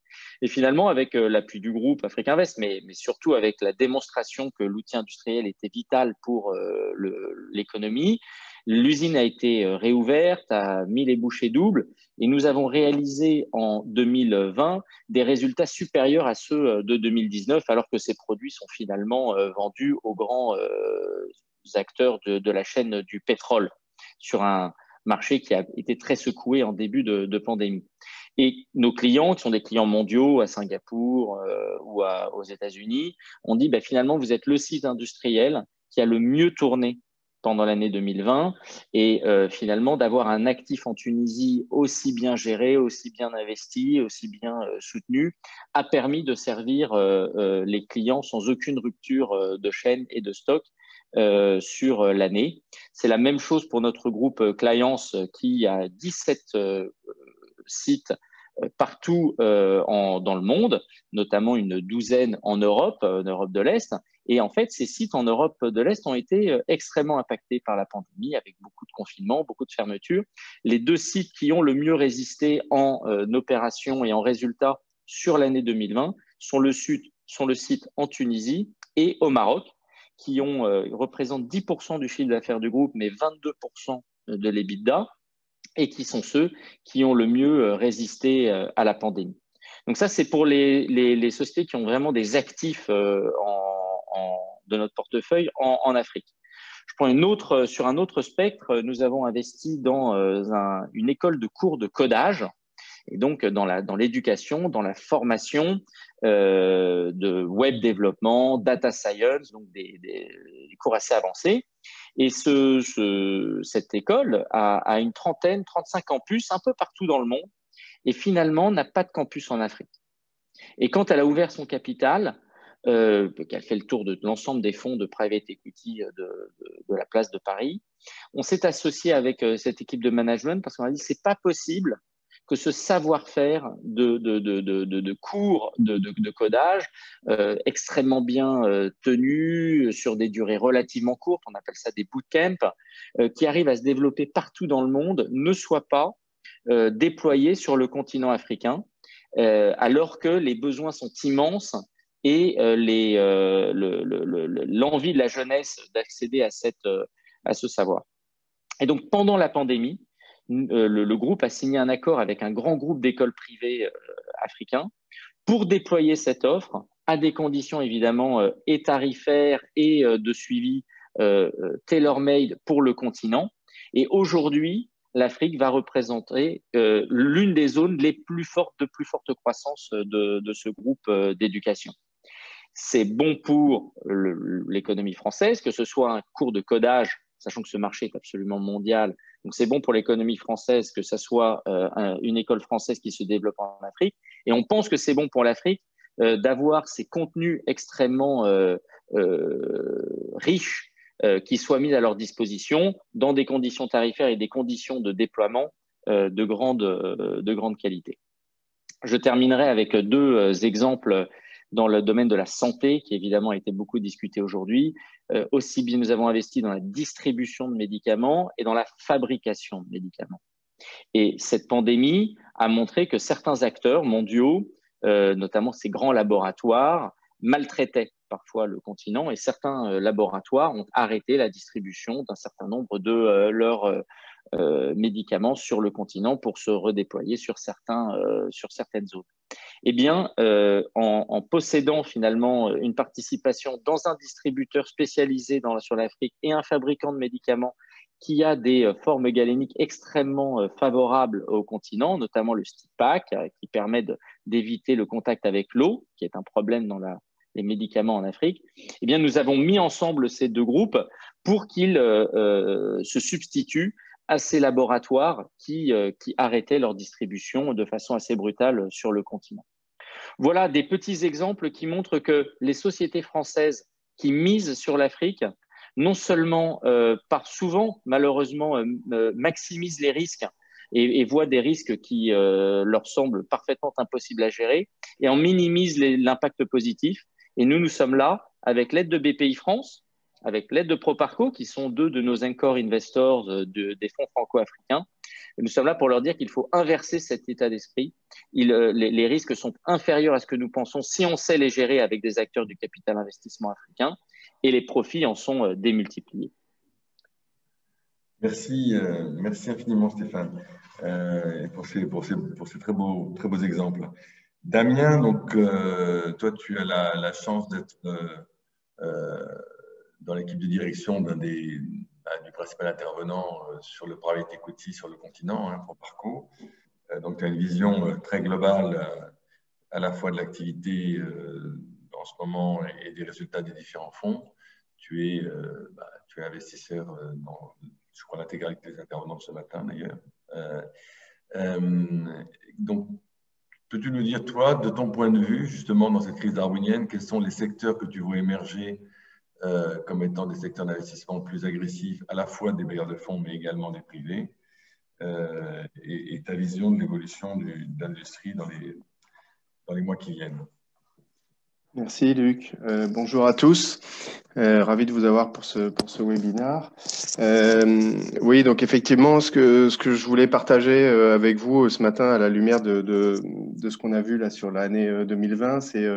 Et finalement, avec l'appui du groupe Afrique Invest, mais surtout avec la démonstration que l'outil industriel était vital pour l'économie, l'usine a été réouverte, a mis les bouchées doubles, et nous avons réalisé en 2020 des résultats supérieurs à ceux de 2019, alors que ces produits sont finalement vendus aux grands acteurs de la chaîne du pétrole sur un marché qui a été très secoué en début de pandémie. Et nos clients, qui sont des clients mondiaux à Singapour ou aux États-Unis, ont dit finalement, vous êtes le site industriel qui a le mieux tourné pendant l'année 2020 et finalement d'avoir un actif en Tunisie aussi bien géré, aussi bien investi, aussi bien soutenu a permis de servir les clients sans aucune rupture de chaîne et de stock sur l'année. C'est la même chose pour notre groupe Clients qui a 17 sites partout dans le monde, notamment une douzaine en Europe de l'Est. Et en fait, ces sites en Europe de l'Est ont été extrêmement impactés par la pandémie, avec beaucoup de confinements, beaucoup de fermetures. Les 2 sites qui ont le mieux résisté en opération et en résultats sur l'année 2020 sont le site en Tunisie et au Maroc, qui représentent 10% du chiffre d'affaires du groupe, mais 22% de l'EBITDA, et qui sont ceux qui ont le mieux résisté à la pandémie. Donc ça, c'est pour les sociétés qui ont vraiment des actifs de notre portefeuille en Afrique. Je prends sur un autre spectre, nous avons investi dans une école de cours de codage, et donc dans l'éducation, dans la formation de web développement, data science, donc des cours assez avancés. Et cette école a une 35 campus un peu partout dans le monde, et finalement n'a pas de campus en Afrique. Et quand elle a ouvert son capital, qu'elle fait le tour de l'ensemble des fonds de private equity de la place de Paris, on s'est associé avec cette équipe de management parce qu'on a dit c'est pas possible que ce savoir-faire de cours de codage extrêmement bien tenu sur des durées relativement courtes, on appelle ça des bootcamps, qui arrivent à se développer partout dans le monde, ne soit pas déployé sur le continent africain, alors que les besoins sont immenses et l'envie de la jeunesse d'accéder à ce savoir. Et donc, pendant la pandémie, le groupe a signé un accord avec un grand groupe d'écoles privées africains pour déployer cette offre à des conditions évidemment et tarifaires et de suivi tailor-made pour le continent. Et aujourd'hui, l'Afrique va représenter l'une des zones de plus forte croissance de ce groupe d'éducation. C'est bon pour l'économie française, que ce soit un cours de codage, sachant que ce marché est absolument mondial. Donc, c'est bon pour l'économie française que ce soit une école française qui se développe en Afrique. Et on pense que c'est bon pour l'Afrique d'avoir ces contenus extrêmement riches qui soient mis à leur disposition dans des conditions tarifaires et des conditions de déploiement de grande qualité. Je terminerai avec deux exemples dans le domaine de la santé, qui évidemment a été beaucoup discuté aujourd'hui. Aussi bien, nous avons investi dans la distribution de médicaments et dans la fabrication de médicaments. Et cette pandémie a montré que certains acteurs mondiaux, notamment ces grands laboratoires, maltraitaient parfois le continent et certains laboratoires ont arrêté la distribution d'un certain nombre de leurs médicaments sur le continent pour se redéployer sur certaines zones. Eh bien, en possédant finalement une participation dans un distributeur spécialisé sur l'Afrique et un fabricant de médicaments qui a des formes galéniques extrêmement favorables au continent, notamment le stick-pack, qui permet d'éviter le contact avec l'eau, qui est un problème dans les médicaments en Afrique. Eh bien, nous avons mis ensemble ces deux groupes pour qu'ils se substituent à ces laboratoires qui arrêtaient leur distribution de façon assez brutale sur le continent. Voilà des petits exemples qui montrent que les sociétés françaises qui misent sur l'Afrique, non seulement souvent, malheureusement, maximisent les risques et voient des risques qui leur semblent parfaitement impossibles à gérer et en minimisent l'impact positif. Et nous sommes là avec l'aide de BPI France, avec l'aide de Proparco, qui sont deux de nos anchor investors des fonds franco-africains. Et nous sommes là pour leur dire qu'il faut inverser cet état d'esprit. Les risques sont inférieurs à ce que nous pensons si on sait les gérer avec des acteurs du capital investissement africain et les profits en sont démultipliés. Merci infiniment Stéphane pour ces très beaux exemples. Damien, donc, toi tu as la chance d'être dans l'équipe de direction du principal intervenant sur le private equity sur le continent, Proparco. Donc, tu as une vision très globale à la fois de l'activité en ce moment et des résultats des différents fonds. Tu es investisseur je crois, l'intégralité des intervenants de ce matin, d'ailleurs. Donc, peux-tu nous dire, toi, de ton point de vue, justement, dans cette crise darwinienne, quels sont les secteurs que tu vois émerger comme étant des secteurs d'investissement plus agressifs, à la fois des bailleurs de fonds, mais également des privés, et ta vision de l'évolution de l'industrie dans les mois qui viennent? Merci Luc. Bonjour à tous. Ravi de vous avoir pour ce webinaire. Oui, donc effectivement, ce que je voulais partager avec vous ce matin à la lumière de ce qu'on a vu là sur l'année 2020, c'est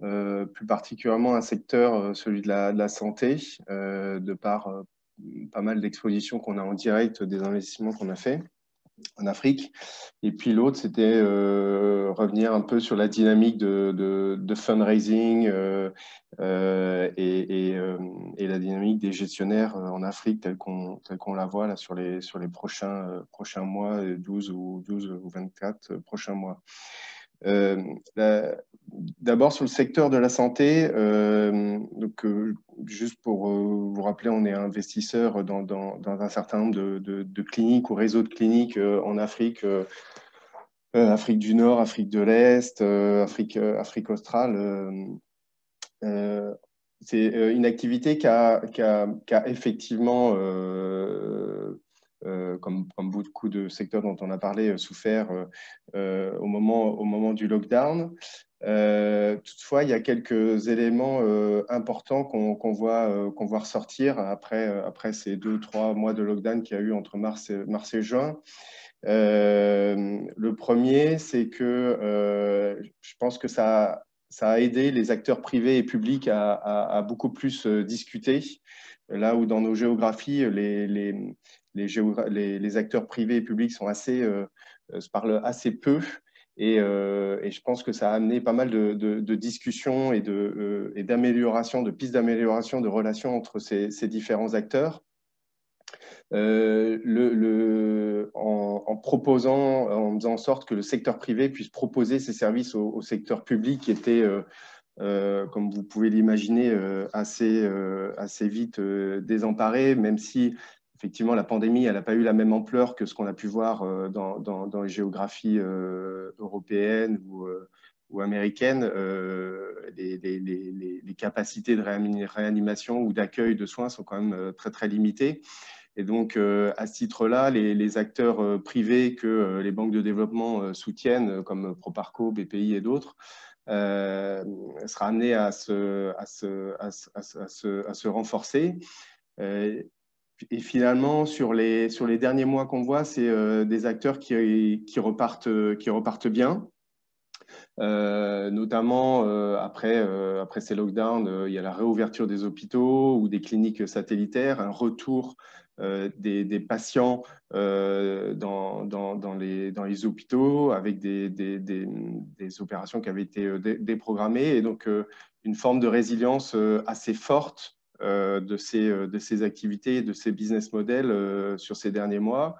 plus particulièrement un secteur, celui de la santé, de par pas mal d'expositions qu'on a en direct des investissements qu'on a fait en Afrique. Et puis l'autre, c'était revenir un peu sur la dynamique de fundraising et la dynamique des gestionnaires en Afrique telle qu'on la voit là sur les prochains mois, 12 ou 24 prochains mois. D'abord sur le secteur de la santé, juste pour vous rappeler, on est investisseur dans un certain nombre de cliniques ou réseaux de cliniques en Afrique, Afrique du Nord, Afrique de l'Est, Afrique australe. C'est une activité qui a effectivement comme beaucoup de secteurs dont on a parlé, souffert au moment du lockdown. Toutefois, il y a quelques éléments importants qu'on voit ressortir après ces 2-3 mois de lockdown qu'il y a eu entre mars et juin. Le premier, c'est que je pense que ça a aidé les acteurs privés et publics à beaucoup plus discuter. Là où dans nos géographies, les acteurs privés et publics se parlent assez peu. Et je pense que ça a amené pas mal de discussions et d'amélioration, de pistes d'amélioration de relations entre ces différents acteurs. En faisant en sorte que le secteur privé puisse proposer ses services au secteur public qui était, comme vous pouvez l'imaginer, assez vite désemparé, même si effectivement la pandémie n'a pas eu la même ampleur que ce qu'on a pu voir dans les géographies européennes ou américaines. Les capacités de réanimation ou d'accueil de soins sont quand même très très limitées. Et donc, à ce titre-là, les acteurs privés que les banques de développement soutiennent, comme Proparco, BPI et d'autres, sera amené à se renforcer. Et finalement, sur les derniers mois qu'on voit, c'est des acteurs qui repartent bien. Notamment après ces lockdowns, il y a la réouverture des hôpitaux ou des cliniques satellitaires, un retour des patients dans les hôpitaux avec des opérations qui avaient été déprogrammées, et donc une forme de résilience assez forte de ces activités et de ces business models sur ces derniers mois.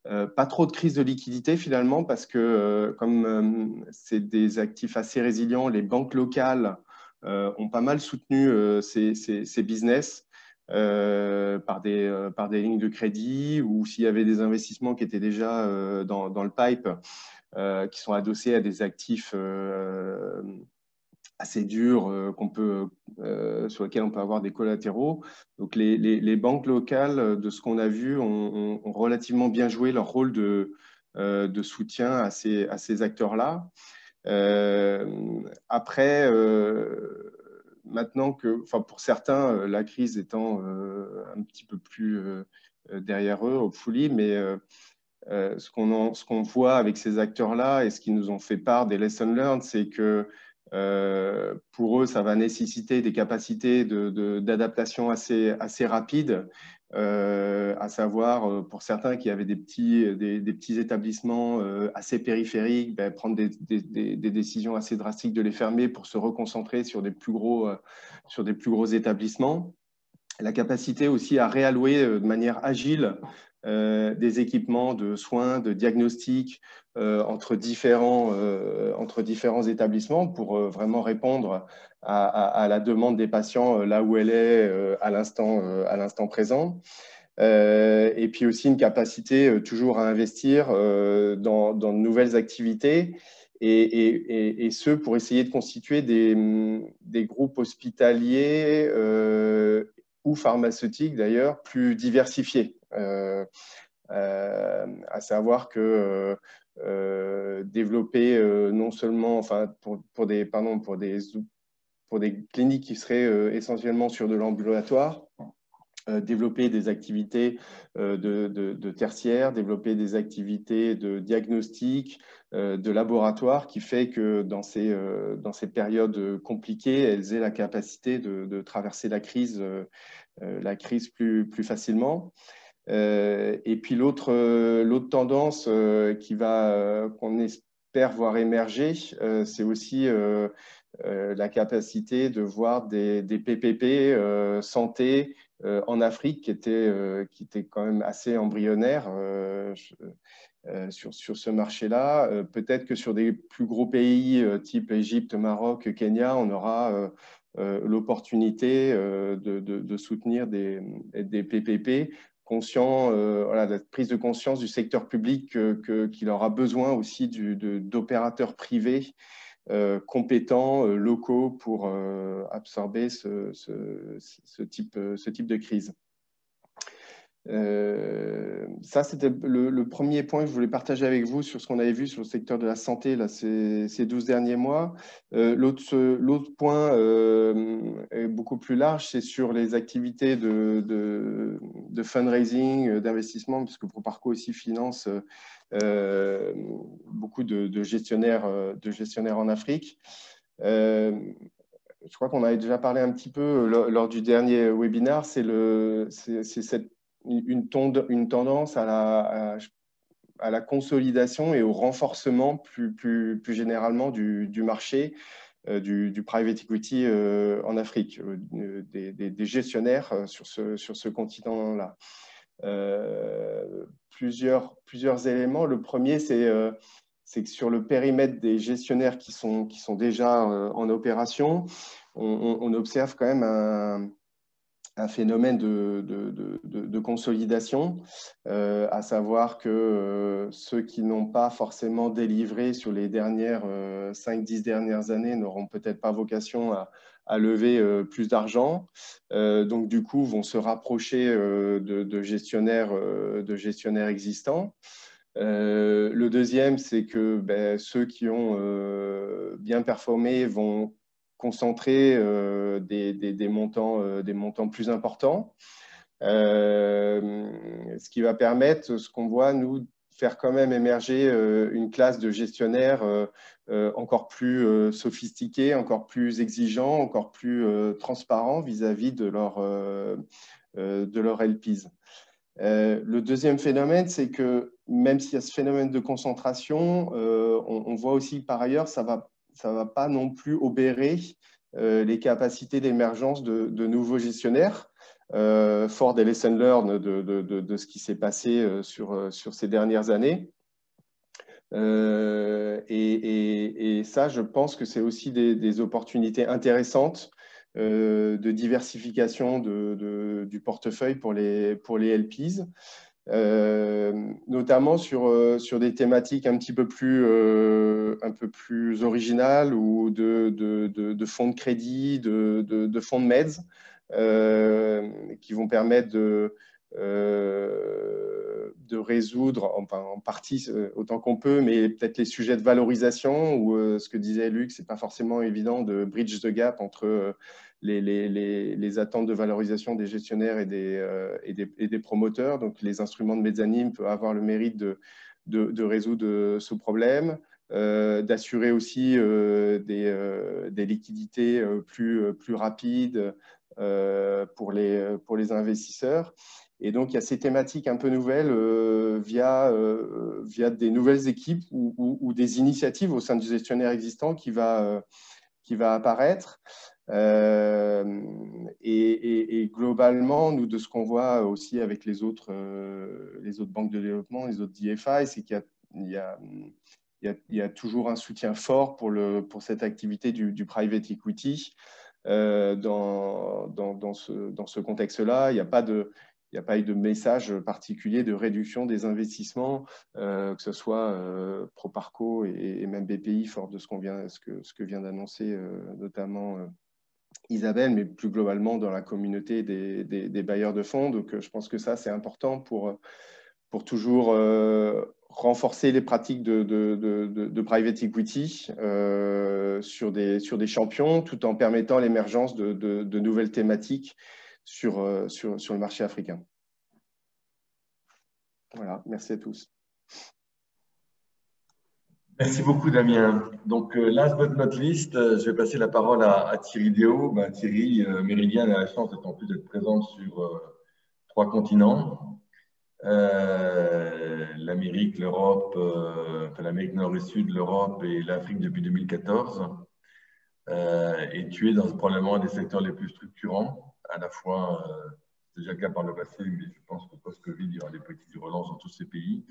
Pas trop de crise de liquidité finalement, parce que comme c'est des actifs assez résilients, les banques locales ont pas mal soutenu ces business par des lignes de crédit, ou s'il y avait des investissements qui étaient déjà dans le pipe, qui sont adossés à des actifs assez durs sur lesquels on peut avoir des collatéraux. Donc les banques locales, de ce qu'on a vu, ont relativement bien joué leur rôle de soutien à ces acteurs-là. Après, maintenant que, pour certains, la crise étant un petit peu plus derrière eux, hopefully, mais ce qu'on voit avec ces acteurs-là et ce qu'ils nous ont fait part des lessons learned, c'est que pour eux, ça va nécessiter des capacités d'adaptation assez rapides, à savoir pour certains qui avaient des petits établissements assez périphériques, prendre des décisions assez drastiques de les fermer pour se reconcentrer sur des plus gros établissements. La capacité aussi à réallouer de manière agile des équipements de soins, de diagnostic entre différents établissements pour vraiment répondre à la demande des patients là où elle est à l'instant présent. Et puis aussi une capacité toujours à investir dans de nouvelles activités, et ce pour essayer de constituer des groupes hospitaliers ou pharmaceutiques d'ailleurs plus diversifiés. À savoir que développer non seulement, pour des cliniques qui seraient essentiellement sur de l'ambulatoire, développer des activités de tertiaire, développer des activités de diagnostic, de laboratoire, qui fait que dans ces périodes compliquées, elles aient la capacité de traverser la crise plus facilement. Et puis l'autre tendance qu'on espère voir émerger, c'est aussi la capacité de voir des PPP santé en Afrique qui était quand même assez embryonnaire sur ce marché-là. Peut-être que sur des plus gros pays type Égypte, Maroc, Kenya, on aura l'opportunité de soutenir des PPP conscients, voilà, la prise de conscience du secteur public qu'il aura besoin aussi d'opérateurs privés compétents, locaux pour absorber ce type de crise. Ça, c'était le premier point que je voulais partager avec vous sur ce qu'on avait vu sur le secteur de la santé là, ces 12 derniers mois. L'autre point est beaucoup plus large, c'est sur les activités de fundraising, d'investissement, puisque Proparco aussi finance beaucoup de gestionnaires en Afrique. Je crois qu'on avait déjà parlé un petit peu lors du dernier webinaire, c'est une tendance à la consolidation et au renforcement plus généralement du marché du private equity en Afrique, des gestionnaires sur ce continent-là. Plusieurs éléments. Le premier, c'est que sur le périmètre des gestionnaires qui sont déjà en opération, on observe quand même un phénomène de consolidation, à savoir que ceux qui n'ont pas forcément délivré sur les 5-10 dernières années n'auront peut-être pas vocation à lever plus d'argent, donc du coup vont se rapprocher de gestionnaires existants. Le deuxième, c'est que ceux qui ont bien performé vont concentrer des montants plus importants, ce qui va permettre, ce qu'on voit, nous, faire quand même émerger une classe de gestionnaires encore plus sophistiqués, encore plus exigeants, encore plus transparents vis-à-vis de leur LPs. Le deuxième phénomène, c'est que même s'il y a ce phénomène de concentration, on voit aussi par ailleurs, ça va pas non plus obérer les capacités d'émergence de nouveaux gestionnaires, fort des lessons learned de ce qui s'est passé sur ces dernières années. Et ça, je pense que c'est aussi des opportunités intéressantes de diversification du portefeuille pour les LPs, notamment sur des thématiques un peu plus originales ou de fonds de crédit, de fonds de meds, qui vont permettre de résoudre, enfin, en partie autant qu'on peut, mais peut-être les sujets de valorisation ou ce que disait Luc, c'est pas forcément évident de bridge the gap entre les attentes de valorisation des gestionnaires et des promoteurs. Donc, les instruments de mezzanine peuvent avoir le mérite de résoudre ce problème, d'assurer aussi des liquidités plus rapides pour les investisseurs. Et donc, il y a ces thématiques un peu nouvelles via des nouvelles équipes ou des initiatives au sein du gestionnaire existant qui va apparaître. Et globalement, nous, de ce qu'on voit aussi avec les autres banques de développement, les autres DFI, c'est qu'il y a toujours un soutien fort pour cette activité du private equity. Dans ce contexte-là, il n'y a pas eu de message particulier de réduction des investissements, que ce soit Proparco et même BPI, fort de ce que vient d'annoncer notamment Isabelle, mais plus globalement dans la communauté des bailleurs de fonds. Donc, je pense que ça, c'est important pour toujours renforcer les pratiques de private equity sur des champions, tout en permettant l'émergence de nouvelles thématiques sur le marché africain. Voilà, merci à tous. Merci beaucoup, Damien. Donc, last but not least, je vais passer la parole à Thierry Déo. Thierry, Meridian a la chance en plus d'être présente sur 3 continents. L'Amérique, l'Europe, l'Amérique Nord et Sud, l'Europe et l'Afrique depuis 2014. Et tu es dans probablement un des secteurs les plus structurants, à la fois, c'est déjà le cas par le passé, mais je pense que post-Covid, il y aura des politiques de relance dans tous ces pays.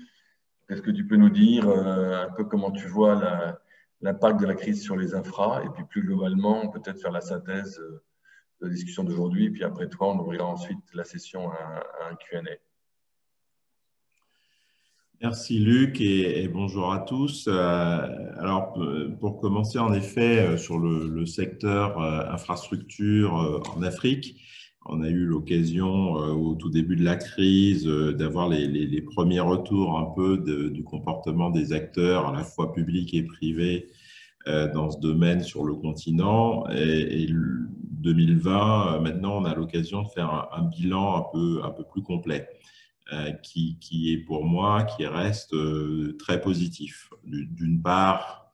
Est-ce que tu peux nous dire un peu comment tu vois l'impact de la crise sur les infras et puis plus globalement, peut-être faire la synthèse de la discussion d'aujourd'hui, puis après toi, on ouvrira ensuite la session à un Q&A. Merci Luc et bonjour à tous. Alors pour commencer en effet sur le secteur infrastructure en Afrique, on a eu l'occasion au tout début de la crise d'avoir les premiers retours un peu du comportement des acteurs à la fois publics et privés dans ce domaine sur le continent. Et 2020, maintenant, on a l'occasion de faire un bilan un peu plus complet. Qui est pour moi, qui reste très positif. D'une part,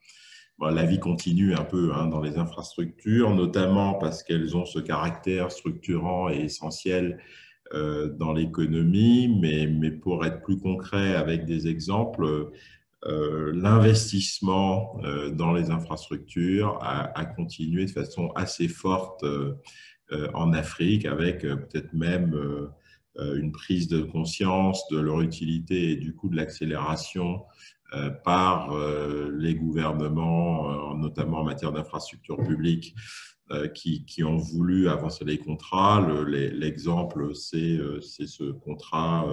la vie continue un peu dans les infrastructures, notamment parce qu'elles ont ce caractère structurant et essentiel dans l'économie, mais pour être plus concret avec des exemples, l'investissement dans les infrastructures a continué de façon assez forte en Afrique, avec peut-être même une prise de conscience de leur utilité et du coup de l'accélération par les gouvernements, notamment en matière d'infrastructures publiques, qui ont voulu avancer les contrats. L'exemple, c'est ce contrat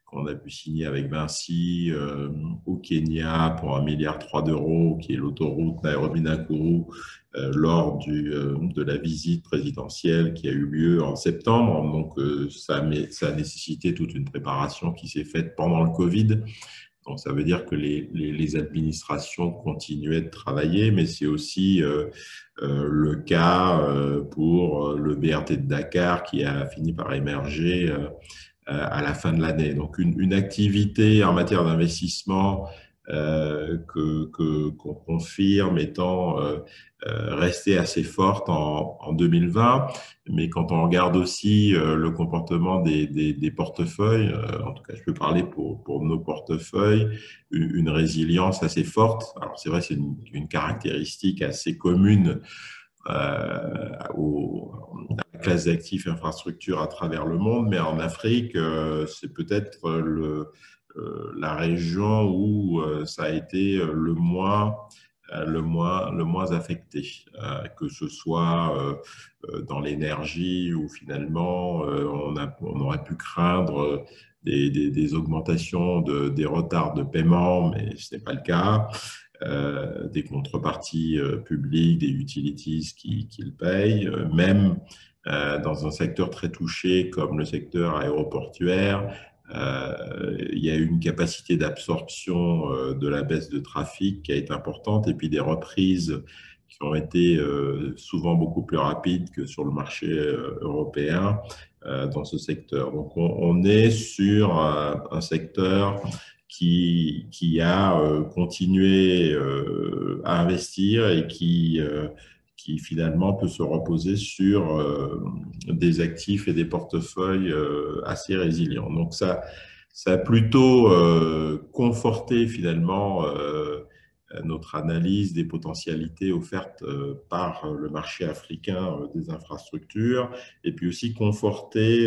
qu'on a pu signer avec Vinci au Kenya pour 1,3 milliard d'euros, qui est l'autoroute Nairobi-Nakuru, lors de la visite présidentielle qui a eu lieu en septembre. Donc, ça a nécessité toute une préparation qui s'est faite pendant le Covid. Donc, ça veut dire que les administrations continuaient de travailler, mais c'est aussi le cas pour le BRT de Dakar qui a fini par émerger à la fin de l'année. Donc, une activité en matière d'investissement qu'on confirme étant restée assez forte en 2020. Mais quand on regarde aussi le comportement des portefeuilles, en tout cas, je peux parler pour nos portefeuilles, une résilience assez forte. Alors, c'est vrai, c'est une caractéristique assez commune à la classe d'actifs infrastructures à travers le monde, mais en Afrique, c'est peut-être la région où ça a été le moins affecté, que ce soit dans l'énergie où finalement on aurait pu craindre des augmentations des retards de paiement, mais ce n'est pas le cas. Des contreparties publiques, des utilities qui le payent, même dans un secteur très touché comme le secteur aéroportuaire, il y a eu une capacité d'absorption de la baisse de trafic qui a été importante, et puis des reprises qui ont été souvent beaucoup plus rapides que sur le marché européen dans ce secteur. Donc on est sur un secteur qui a continué à investir et qui finalement peut se reposer sur des actifs et des portefeuilles assez résilients. Donc ça a plutôt conforté finalement notre analyse des potentialités offertes par le marché africain des infrastructures, et puis aussi conforter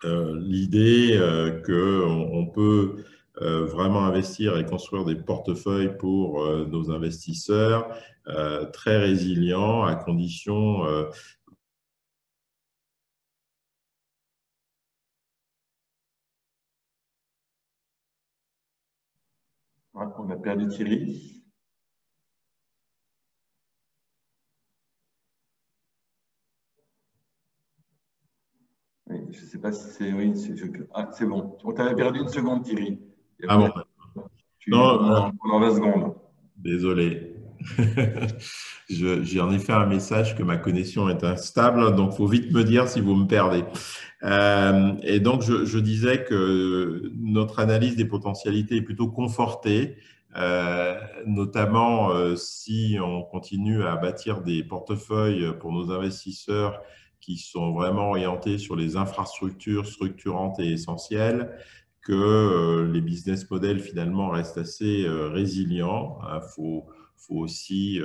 l'idée qu'on peut vraiment investir et construire des portefeuilles pour nos investisseurs très résilients, à condition on a perdu Thierry. Oui, je ne sais pas si c'est… Oui, c'est bon. On t'avait perdu une seconde, Thierry. Ah bon. Non, pendant 20 secondes. désolé. J'en ai fait un message que ma connexion est instable, donc il faut vite me dire si vous me perdez. Et donc, je disais que notre analyse des potentialités est plutôt confortée, notamment si on continue à bâtir des portefeuilles pour nos investisseurs qui sont vraiment orientés sur les infrastructures structurantes et essentielles, que les business models finalement restent assez résilients. Il faut aussi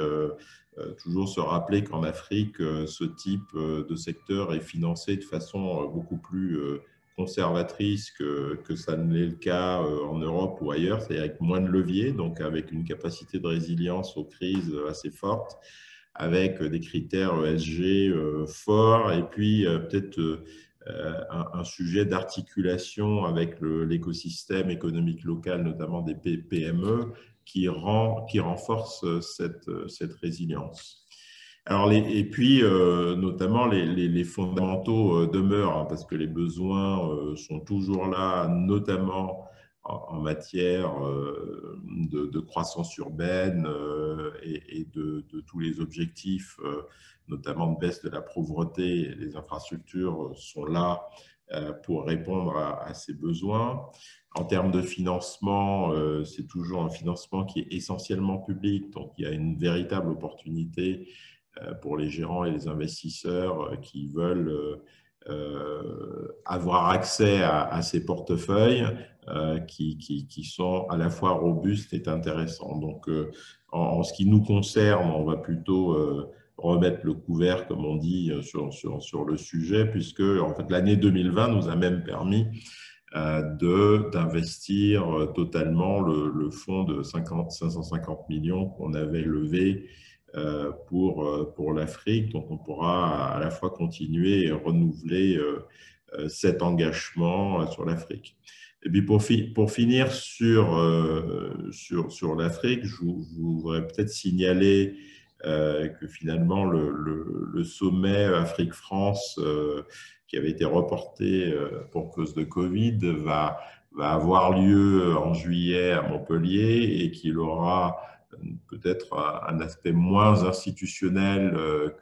toujours se rappeler qu'en Afrique, ce type de secteur est financé de façon beaucoup plus conservatrice que ça ne l'est le cas en Europe ou ailleurs, c'est-à-dire avec moins de leviers, donc avec une capacité de résilience aux crises assez forte, avec des critères ESG forts, et puis peut-être un sujet d'articulation avec l'écosystème économique local, notamment des PME, qui renforce cette résilience. Alors, et puis, notamment, les fondamentaux demeurent, hein, parce que les besoins sont toujours là, notamment en matière de croissance urbaine et de tous les objectifs, notamment de baisse de la pauvreté. Les infrastructures sont là pour répondre à ces besoins. En termes de financement, c'est toujours un financement qui est essentiellement public, donc il y a une véritable opportunité pour les gérants et les investisseurs qui veulent avoir accès à ces portefeuilles qui sont à la fois robustes et intéressants. Donc, en ce qui nous concerne, on va plutôt remettre le couvert, comme on dit, sur le sujet, puisque en fait, l'année 2020 nous a même permis d'investir totalement le fonds de 550 millions qu'on avait levé pour l'Afrique. Donc, on pourra à la fois continuer et renouveler cet engagement sur l'Afrique. Et puis, pour finir sur l'Afrique, je voudrais peut-être signaler que finalement, le sommet Afrique-France, qui avait été reporté pour cause de Covid, va avoir lieu en juillet à Montpellier et qu'il aura peut-être un aspect moins institutionnel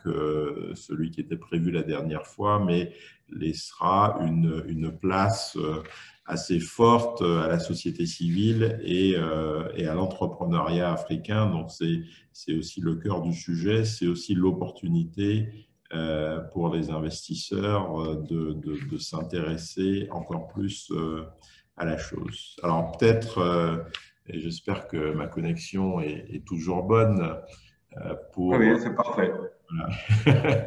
que celui qui était prévu la dernière fois, mais laissera une place assez forte à la société civile et à l'entrepreneuriat africain. Donc, c'est aussi le cœur du sujet, c'est aussi l'opportunité pour les investisseurs de s'intéresser encore plus à la chose. Alors, peut-être, et j'espère que ma connexion est toujours bonne, oui, c'est parfait. Voilà.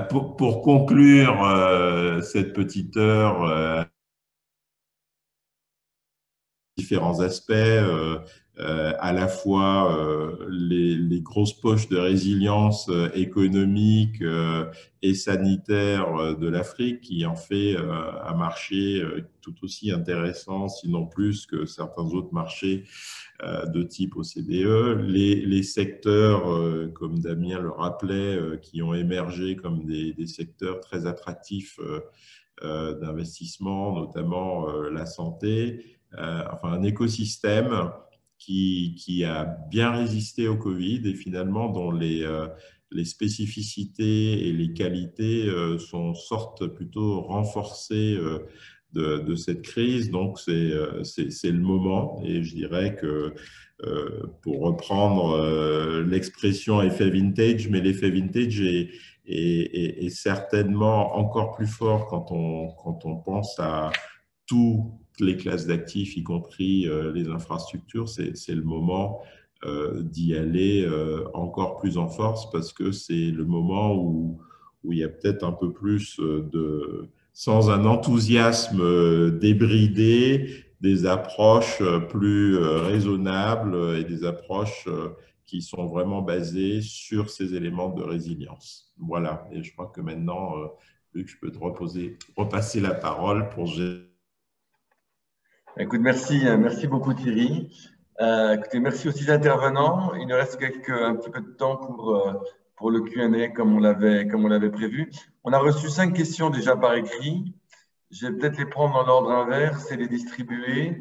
Pour conclure cette petite heure, différents aspects, à la fois les grosses poches de résilience économique et sanitaire de l'Afrique, qui en fait un marché tout aussi intéressant, sinon plus que certains autres marchés de type OCDE, les secteurs, comme Damien le rappelait, qui ont émergé comme des secteurs très attractifs d'investissement, notamment la santé, enfin un écosystème qui a bien résisté au Covid et finalement dont les spécificités et les qualités sortent plutôt renforcées de cette crise. Donc, c'est le moment. Et je dirais que, pour reprendre l'expression effet vintage, mais l'effet vintage est certainement encore plus fort quand on pense à toutes les classes d'actifs, y compris les infrastructures. C'est le moment d'y aller encore plus en force, parce que c'est le moment où il y a peut-être un peu plus sans un enthousiasme débridé, des approches plus raisonnables et des approches qui sont vraiment basées sur ces éléments de résilience. Voilà, et je crois que maintenant, Luc, je peux te repasser la parole pour... Écoute, merci beaucoup Thierry. Écoutez, merci aux 6 intervenants. Il nous reste un petit peu de temps pour le Q&A comme on l'avait prévu. On a reçu 5 questions déjà par écrit. Je vais peut-être les prendre dans l'ordre inverse et les distribuer.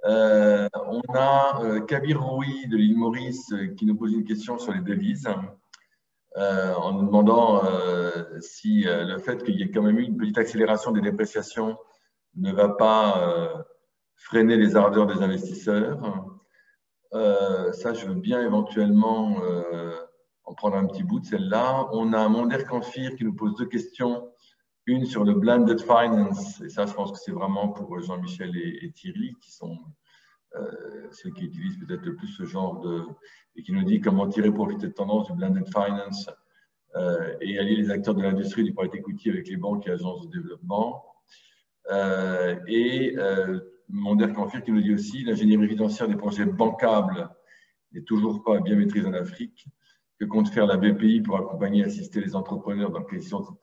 On a Kabir Roui de l'île Maurice qui nous pose une question sur les devises, en nous demandant si le fait qu'il y ait quand même eu une petite accélération des dépréciations ne va pas freiner les ardeurs des investisseurs. Ça, je veux bien éventuellement en prendre un petit bout de celle-là. On a Monder Kanfir qui nous pose deux questions. Une sur le blended finance, et ça, je pense que c'est vraiment pour Jean-Michel et Thierry, qui sont ceux qui utilisent peut-être le plus ce genre de... et qui nous dit comment tirer profit de tendance du blended finance et allier les acteurs de l'industrie du private equity avec les banques et agences de développement. Monder Kanfir qui nous dit aussi l'ingénierie financière des projets bancables n'est toujours pas bien maîtrisée en Afrique. Que compte faire la BPI pour accompagner et assister les entrepreneurs dans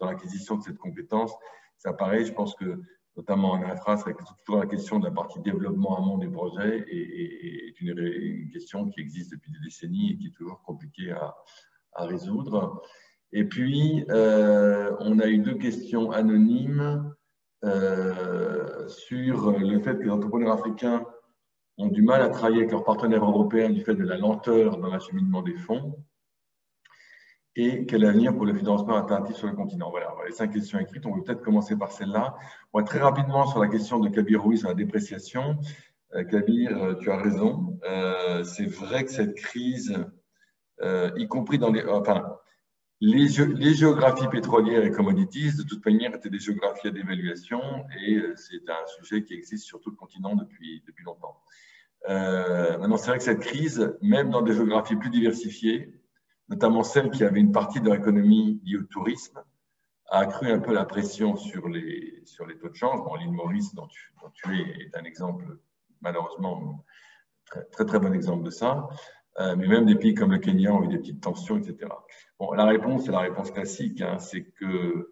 l'acquisition de cette compétence? Ça paraît, je pense que, notamment en infra, c'est toujours la question de la partie développement amont des projets et est une question qui existe depuis des décennies et qui est toujours compliquée à résoudre. Et puis, on a eu deux questions anonymes sur le fait que les entrepreneurs africains ont du mal à travailler avec leurs partenaires européens du fait de la lenteur dans l'acheminement des fonds. Et quel avenir pour le financement alternatif sur le continent? Voilà, les 5 questions écrites. On va peut-être commencer par celle-là. Très rapidement sur la question de Kabir Roui sur la dépréciation. Kabir, tu as raison. C'est vrai que cette crise, y compris dans les géographies pétrolières et commodities, de toute manière, étaient des géographies à dévaluation et c'est un sujet qui existe sur tout le continent depuis longtemps. Maintenant, c'est vrai que cette crise, même dans des géographies plus diversifiées, notamment celles qui avaient une partie de leur économie liée au tourisme, a accru un peu la pression sur les taux de change. Bon, l'île Maurice, dont tu es, est un exemple, malheureusement, très bon exemple de ça. Mais même des pays comme le Kenya ont eu des petites tensions, etc. Bon, la réponse, c'est la réponse classique, hein, c'est qu'il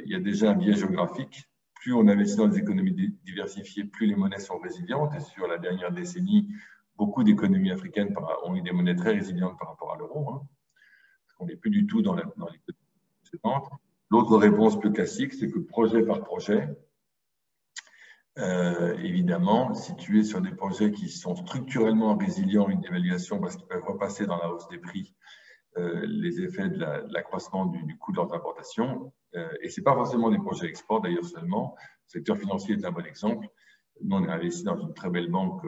y a déjà un biais géographique. Plus on investit dans des économies diversifiées, plus les monnaies sont résilientes. Et sur la dernière décennie, beaucoup d'économies africaines ont eu des monnaies très résilientes par rapport à l'euro. Hein, parce qu'on n'est plus du tout dans l'économie précédente. L'autre réponse plus classique, c'est que projet par projet, évidemment, situés sur des projets qui sont structurellement résilients à une dévaluation parce qu'ils peuvent repasser dans la hausse des prix les effets de l'accroissement du coût de leurs importations. Et ce n'est pas forcément des projets export d'ailleurs seulement. Le secteur financier est un bon exemple. Nous, on est investi dans une très belle banque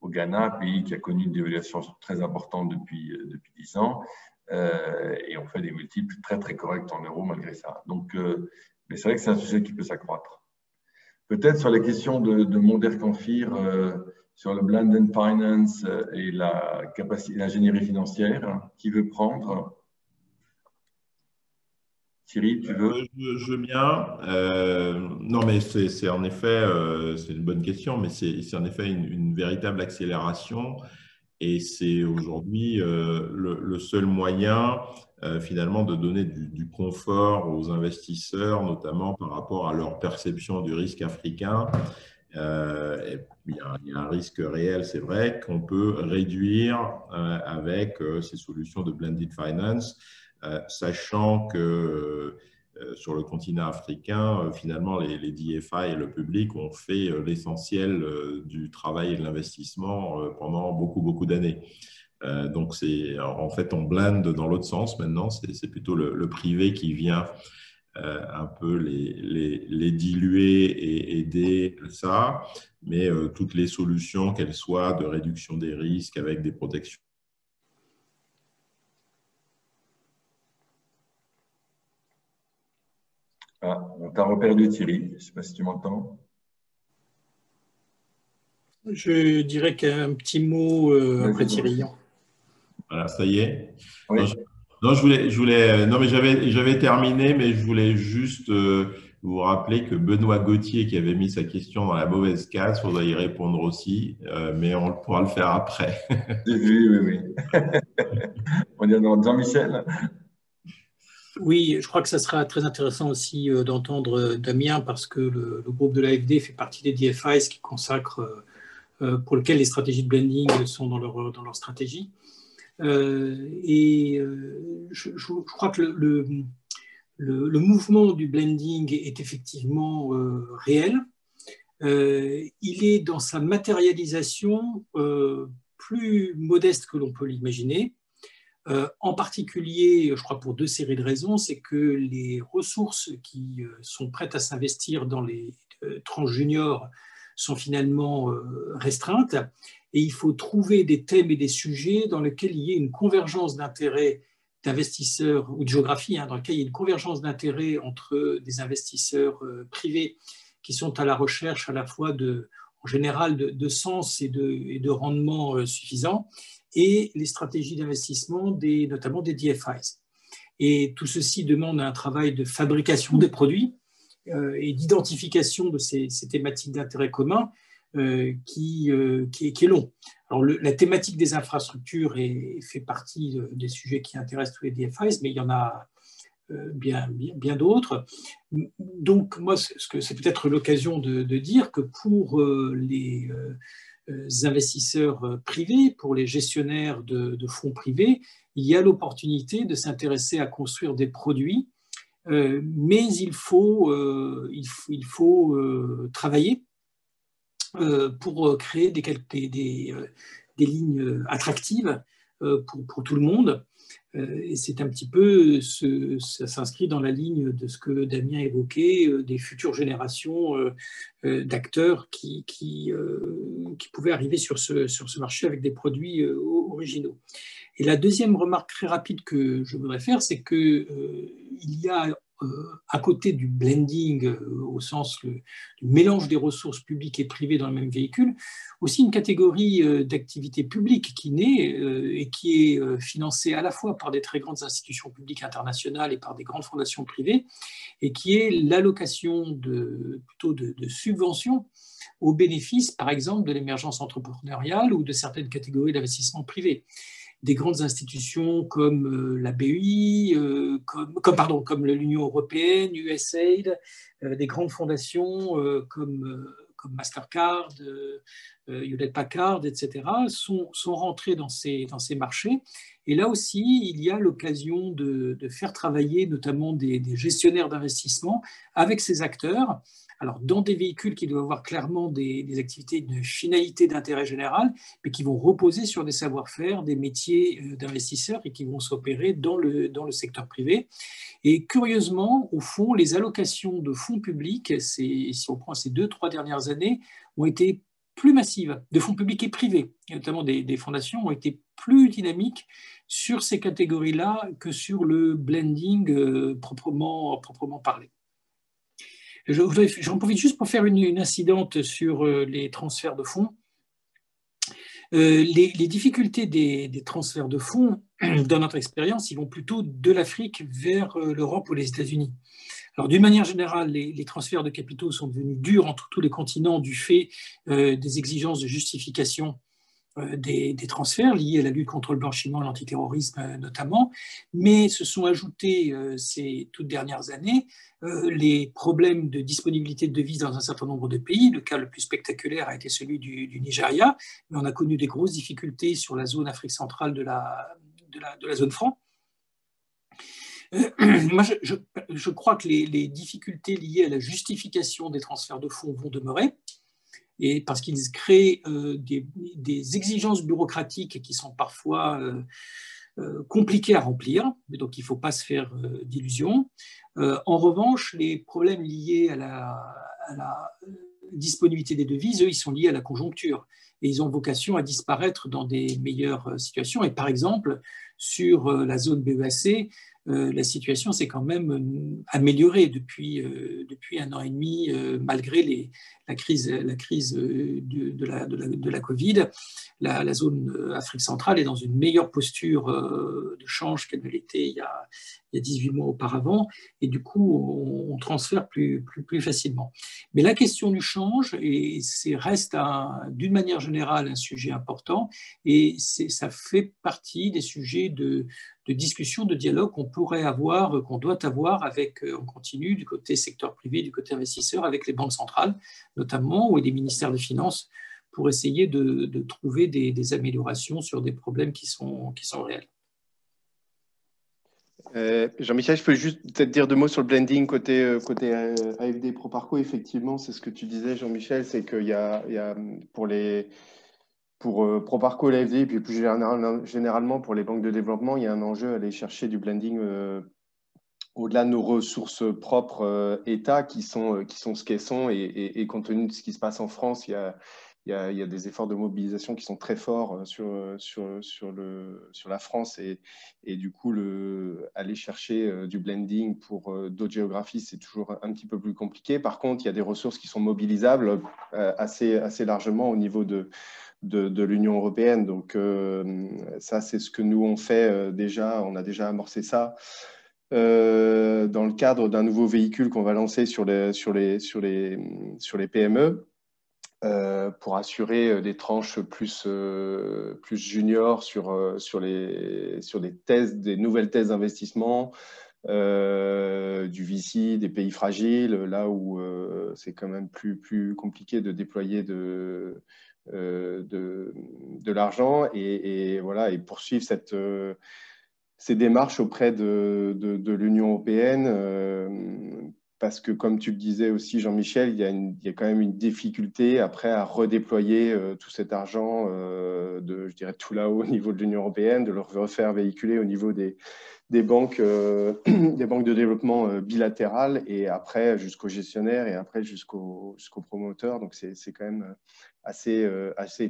au Ghana, pays qui a connu une dévaluation très importante depuis 10 ans. Et on fait des multiples très corrects en euros malgré ça. Donc, mais c'est vrai que c'est un sujet qui peut s'accroître. Peut-être sur la question de Monder Kanfir, sur le blended finance et la capacité, l'ingénierie financière, qui veut prendre? Thierry, tu veux? Je veux bien. Non, mais c'est en effet, c'est une bonne question, mais c'est en effet une véritable accélération. Et c'est aujourd'hui le seul moyen, finalement, de donner du confort aux investisseurs, notamment par rapport à leur perception du risque africain. Il y a un risque réel, c'est vrai, qu'on peut réduire avec ces solutions de blended finance, sachant que sur le continent africain, finalement, les DFI et le public ont fait l'essentiel du travail et de l'investissement pendant beaucoup d'années. Donc, en fait, on blende dans l'autre sens maintenant. C'est plutôt le privé qui vient un peu les diluer et aider ça. Mais toutes les solutions, qu'elles soient de réduction des risques avec des protections. Ah, on t'a reperdu, Thierry. Je ne sais pas si tu m'entends. Je dirais qu'un petit mot après Thierry. Voilà, ça y est. Oui. Non, non, mais j'avais terminé, mais je voulais juste vous rappeler que Benoît Gauthier, qui avait mis sa question dans la mauvaise case, il faudra y répondre aussi, mais on pourra le faire après. Oui. On y a dans Jean-Michel. Oui, je crois que ça sera très intéressant aussi d'entendre Damien, parce que le groupe de l'AFD fait partie des DFIs qui consacrent, pour lesquels les stratégies de blending sont dans leur stratégie. Je crois que le mouvement du blending est effectivement réel. il est dans sa matérialisation plus modeste que l'on peut l'imaginer. En particulier, je crois pour deux séries de raisons, c'est que les ressources qui sont prêtes à s'investir dans les tranches juniors sont finalement restreintes et il faut trouver des thèmes et des sujets dans lesquels il y ait une convergence d'intérêts d'investisseurs ou de géographie, dans lequel il y ait une convergence d'intérêts entre des investisseurs privés qui sont à la recherche à la fois en général de sens et de rendement suffisant et les stratégies d'investissement, notamment des DFIs. Et tout ceci demande un travail de fabrication des produits et d'identification de ces thématiques d'intérêt commun qui est long. Alors, la thématique des infrastructures fait partie des sujets qui intéressent tous les DFIs, mais il y en a bien d'autres. Donc, moi, c'est peut-être l'occasion de dire que pour les investisseurs privés, pour les gestionnaires de fonds privés, il y a l'opportunité de s'intéresser à construire des produits, mais il faut travailler pour créer des lignes attractives pour tout le monde. Et c'est un petit peu, ça s'inscrit dans la ligne de ce que Damien évoquait, des futures générations d'acteurs qui pouvaient arriver sur ce marché avec des produits originaux. Et la deuxième remarque très rapide que je voudrais faire, c'est qu'il y a à côté du blending, au sens du mélange des ressources publiques et privées dans le même véhicule, aussi une catégorie d'activité publique qui naît et qui est financée à la fois par des très grandes institutions publiques internationales et par des grandes fondations privées, et qui est l'allocation plutôt de subventions au bénéfice, par exemple, de l'émergence entrepreneuriale ou de certaines catégories d'investissement privé. Des grandes institutions comme la BEI, comme l'Union européenne, USAID, des grandes fondations comme Mastercard, Hewlett Packard, etc., sont rentrées dans ces marchés. Et là aussi, il y a l'occasion de faire travailler notamment des gestionnaires d'investissement avec ces acteurs, alors dans des véhicules qui doivent avoir clairement des activités de finalité d'intérêt général, mais qui vont reposer sur des savoir-faire, des métiers d'investisseurs et qui vont s'opérer dans le secteur privé. Et curieusement, au fond, les allocations de fonds publics, si on prend ces 2-3 dernières années, ont été plus massives, de fonds publics et privés, et notamment des fondations, ont été plus dynamiques sur ces catégories-là que sur le blending proprement parlé. J'en profite juste pour faire une incidente sur les transferts de fonds. Les difficultés des transferts de fonds, dans notre expérience, ils vont plutôt de l'Afrique vers l'Europe ou les États-Unis. Alors, d'une manière générale, les transferts de capitaux sont devenus durs entre tous les continents du fait des exigences de justification des transferts liés à la lutte contre le blanchiment et l'antiterrorisme notamment, mais se sont ajoutés ces toutes dernières années les problèmes de disponibilité de devises dans un certain nombre de pays. Le cas le plus spectaculaire a été celui du Nigeria, mais on a connu des grosses difficultés sur la zone Afrique centrale de la zone franc. Moi, je crois que les difficultés liées à la justification des transferts de fonds vont demeurer, et parce qu'ils créent des exigences bureaucratiques qui sont parfois compliquées à remplir, donc il ne faut pas se faire d'illusions. En revanche, les problèmes liés à la disponibilité des devises, eux, ils sont liés à la conjoncture, et ils ont vocation à disparaître dans des meilleures situations. Et par exemple, sur la zone BEAC, la situation s'est quand même améliorée depuis 1 an et demi, malgré la crise de la Covid. La zone Afrique centrale est dans une meilleure posture de change qu'elle ne l'était il y a 18 mois auparavant, et du coup, on transfère plus facilement. Mais la question du change reste d'une manière générale un sujet important, et ça fait partie des sujets de discussion, de dialogue qu'on pourrait avoir, qu'on doit avoir en continu du côté secteur privé, du côté investisseur, avec les banques centrales notamment, ou les ministères des Finances, pour essayer de trouver des améliorations sur des problèmes qui sont réels. Jean-Michel, je peux juste peut-être dire 2 mots sur le blending côté AFD Proparco. Effectivement, c'est ce que tu disais, Jean-Michel, c'est qu'il y a pour Proparco et l'AFD, et puis plus généralement pour les banques de développement, il y a un enjeu à aller chercher du blending au-delà de nos ressources propres État qui sont ce qu'elles sont. Et compte tenu de ce qui se passe en France, il y a des efforts de mobilisation qui sont très forts sur la France. Et du coup, aller chercher du blending pour d'autres géographies, c'est toujours un petit peu plus compliqué. Par contre, il y a des ressources qui sont mobilisables assez largement au niveau de l'Union européenne. Donc, ça, c'est ce que nous, on fait déjà. On a déjà amorcé ça dans le cadre d'un nouveau véhicule qu'on va lancer sur les PME pour assurer des tranches plus juniors sur des nouvelles thèses d'investissement, du VC, des pays fragiles, là où c'est quand même plus compliqué de déployer de l'argent et voilà, et poursuivre ces démarches auprès de l'Union européenne parce que, comme tu le disais aussi, Jean-Michel, il y a quand même une difficulté après à redéployer tout cet argent je dirais, tout là-haut au niveau de l'Union européenne, de le refaire véhiculer au niveau des banques de développement bilatérales et après jusqu'aux gestionnaires et après jusqu'aux promoteurs. Donc, c'est quand même assez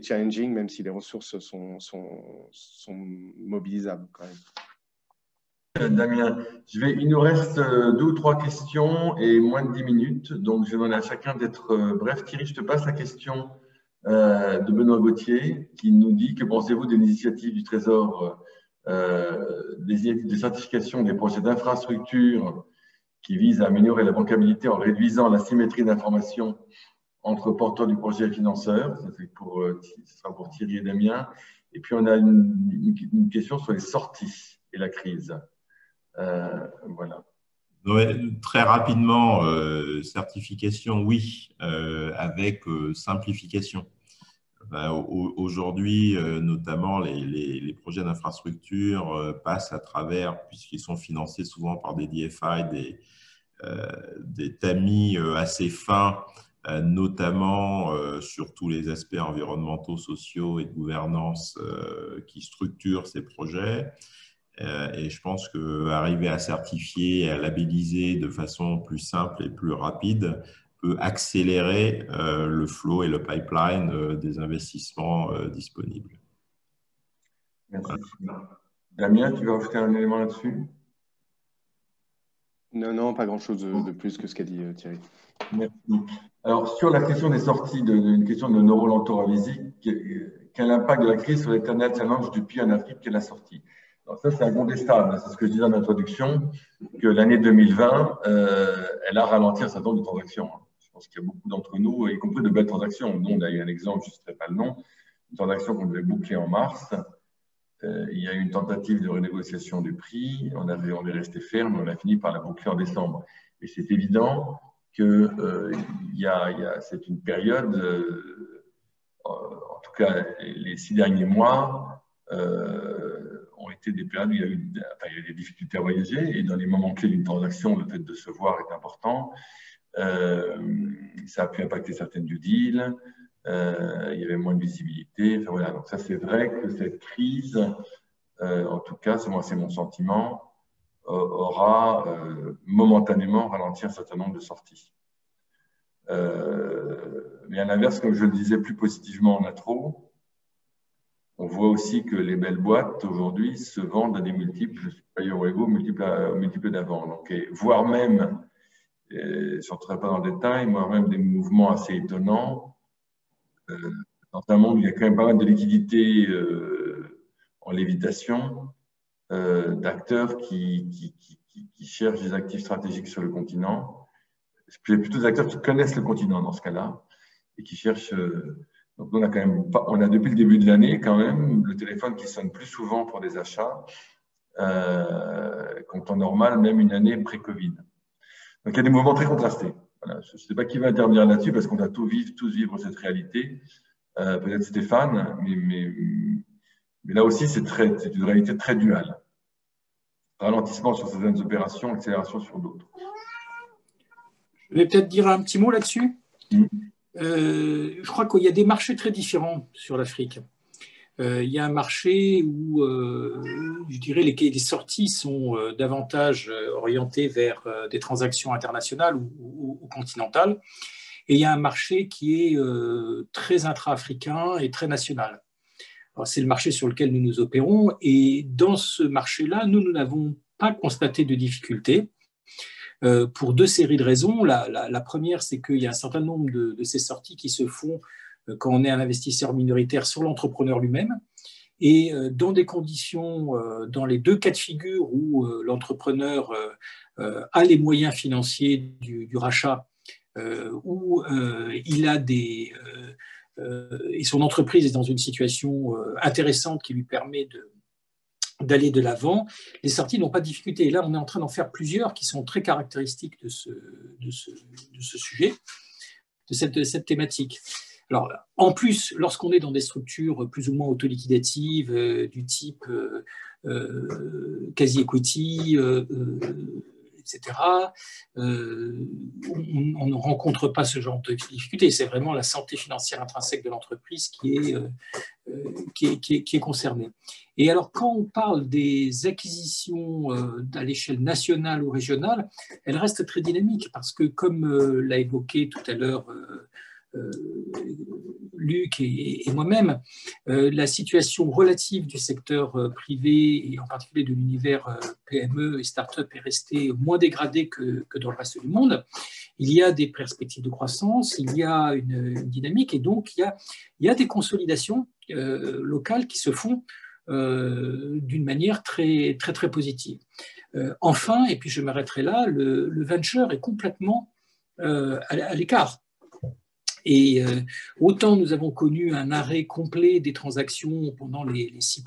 challenging, même si les ressources sont mobilisables quand même. Damien, il nous reste 2 ou 3 questions et moins de 10 minutes, donc je vais demander à chacun d'être bref. Thierry, je te passe la question de Benoît Gauthier qui nous dit: que pensez-vous des initiatives du Trésor, des initiatives de certification des projets d'infrastructure qui visent à améliorer la bancabilité en réduisant la symétrie d'information entre porteurs du projet et financeurs? Ça, ce sera pour Thierry et Damien. Et puis on a une question sur les sorties et la crise. Voilà. Ouais, très rapidement, certification, oui, avec simplification. Aujourd'hui, notamment, les projets d'infrastructure passent à travers, puisqu'ils sont financés souvent par des DFI, des tamis assez fins, notamment sur tous les aspects environnementaux, sociaux et de gouvernance qui structurent ces projets. Et je pense qu'arriver à certifier et à labelliser de façon plus simple et plus rapide peut accélérer le flow et le pipeline des investissements disponibles. Merci. Voilà. Damien, tu veux ajouter un élément là-dessus? Non, pas grand-chose de plus que ce qu'a dit Thierry. Merci. Alors, sur la question des sorties, une question de Noro Ravisi, quel impact de la crise sur l'Eternal Challenge du pays en Afrique qu'elle a sorti? Alors ça, c'est incontestable. C'est ce que je disais en introduction, que l'année 2020, elle a ralenti un certain nombre de transactions. Je pense qu'il y a beaucoup d'entre nous, y compris de belles transactions. Nous, on a eu un exemple, je ne citerai pas le nom, une transaction qu'on devait boucler en mars. Il y a eu une tentative de renégociation du prix. On est resté ferme, on a fini par la boucler en décembre. Et c'est évident que c'est une période, en tout cas les 6 derniers mois, ont été des périodes où il y a eu des difficultés à voyager, et dans les moments clés d'une transaction, le fait de se voir est important. Ça a pu impacter certaines due deals, il y avait moins de visibilité. Enfin, voilà. Donc ça, c'est vrai que cette crise, en tout cas, c'est mon sentiment, aura momentanément ralenti un certain nombre de sorties. Mais à l'inverse, comme je le disais plus positivement en intro, on voit aussi que les belles boîtes aujourd'hui se vendent à des multiples supérieurs égaux, multiples d'avant. Donc, voire même, je n'entrerai pas dans le détail, voire même des mouvements assez étonnants. Dans un monde où il y a quand même pas mal de liquidités en lévitation, d'acteurs qui cherchent des actifs stratégiques sur le continent. C'est plutôt des acteurs qui connaissent le continent dans ce cas-là et qui cherchent. Donc, on a depuis le début de l'année quand même le téléphone qui sonne plus souvent pour des achats qu'en temps normal, même une année pré-Covid. Donc, il y a des mouvements très contrastés. Voilà. Je ne sais pas qui va intervenir là-dessus parce qu'on doit tous vivre cette réalité. Peut-être Stéphane, mais là aussi, c'est une réalité très duale. ralentissement sur certaines opérations, accélération sur d'autres. Je vais peut-être dire un petit mot là-dessus. Je crois qu'il y a des marchés très différents sur l'Afrique. Il y a un marché où, je dirais, les sorties sont davantage orientées vers des transactions internationales ou continentales. Et il y a un marché qui est très intra-africain et très national. C'est le marché sur lequel nous nous opérons. Et dans ce marché-là, nous n'avons pas constaté de difficultés. Pour deux séries de raisons. La première, c'est qu'il y a un certain nombre de ces sorties qui se font quand on est un investisseur minoritaire sur l'entrepreneur lui-même. Et dans des conditions, dans les deux cas de figure où l'entrepreneur a les moyens financiers du rachat, où il a et son entreprise est dans une situation intéressante qui lui permet d'aller de l'avant, les sorties n'ont pas de difficulté. Et là, on est en train d'en faire plusieurs qui sont très caractéristiques de ce sujet, de cette thématique. Alors, en plus, lorsqu'on est dans des structures plus ou moins autoliquidatives, du type quasi-equity, etc., on ne rencontre pas ce genre de difficultés. C'est vraiment la santé financière intrinsèque de l'entreprise qui est concernée. Et alors, quand on parle des acquisitions à l'échelle nationale ou régionale, elles restent très dynamiques parce que, comme l'a évoqué tout à l'heure Luc et moi-même, la situation relative du secteur privé et en particulier de l'univers PME et start-up est restée moins dégradée que dans le reste du monde. Il y a des perspectives de croissance, il y a une dynamique et donc il y a des consolidations locales qui se font d'une manière très, très, très positive. Enfin, et puis je m'arrêterai là, le venture est complètement à l'écart. Et autant nous avons connu un arrêt complet des transactions pendant les 9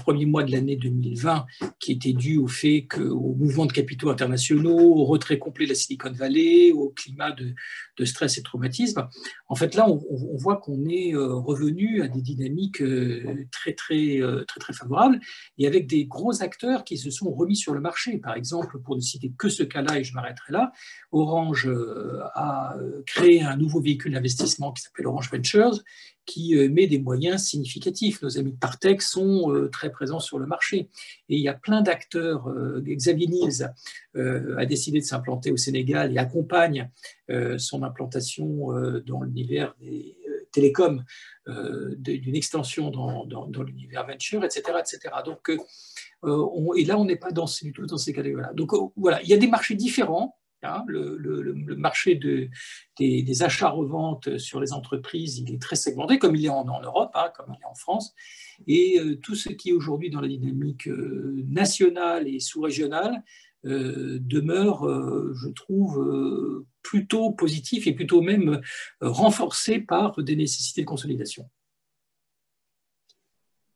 premiers mois de l'année 2020, qui était dû au fait au mouvement de capitaux internationaux, au retrait complet de la Silicon Valley, au climat de stress et de traumatisme. En fait, là, on voit qu'on est revenu à des dynamiques très, très, très, très favorables et avec des gros acteurs qui se sont remis sur le marché. Par exemple, pour ne citer que ce cas-là, et je m'arrêterai là, Orange a créé un nouveau véhicule d'investissement qui s'appelle Orange Ventures, qui met des moyens significatifs. Nos amis de Partech sont très présents sur le marché. Et il y a plein d'acteurs. Xavier Niels a décidé de s'implanter au Sénégal et accompagne son implantation dans l'univers des télécoms, d'une extension dans l'univers venture, etc. etc. Donc, et là, on n'est pas du tout dans ces catégories-là. Donc, voilà, il y a des marchés différents. Hein, le marché des achats-reventes sur les entreprises, il est très segmenté, comme il est en Europe, hein, comme il est en France. Et tout ce qui est aujourd'hui dans la dynamique nationale et sous-régionale demeure, je trouve, plutôt positif et plutôt même renforcé par des nécessités de consolidation.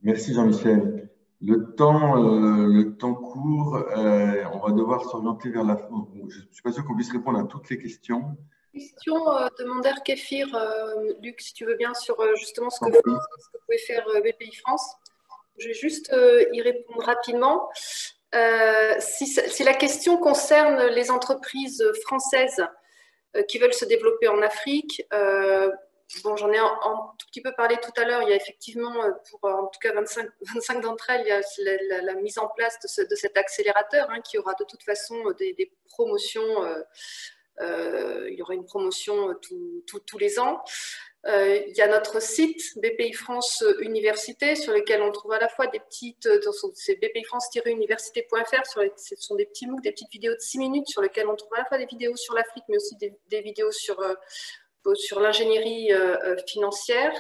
Merci Jean-Michel. Le temps court, on va devoir s'orienter vers la fin. Je ne suis pas sûr qu'on puisse répondre à toutes les questions. Question de Mander Kéfir, Luc, si tu veux bien, sur justement ce que pouvait faire BPI France. Je vais juste y répondre rapidement. Si la question concerne les entreprises françaises qui veulent se développer en Afrique, bon, j'en ai un tout petit peu parlé tout à l'heure. Il y a effectivement, pour en tout cas 25 d'entre elles, il y a la mise en place de cet accélérateur hein, qui aura de toute façon des promotions. Il y aura une promotion tous les ans. Il y a notre site BPI France Université sur lequel on trouve à la fois des petites, c'est bpifrance-université.fr, ce sont des petits MOOC, des petites vidéos de 6 minutes sur lesquelles on trouve à la fois des vidéos sur l'Afrique mais aussi des vidéos sur l'ingénierie financière.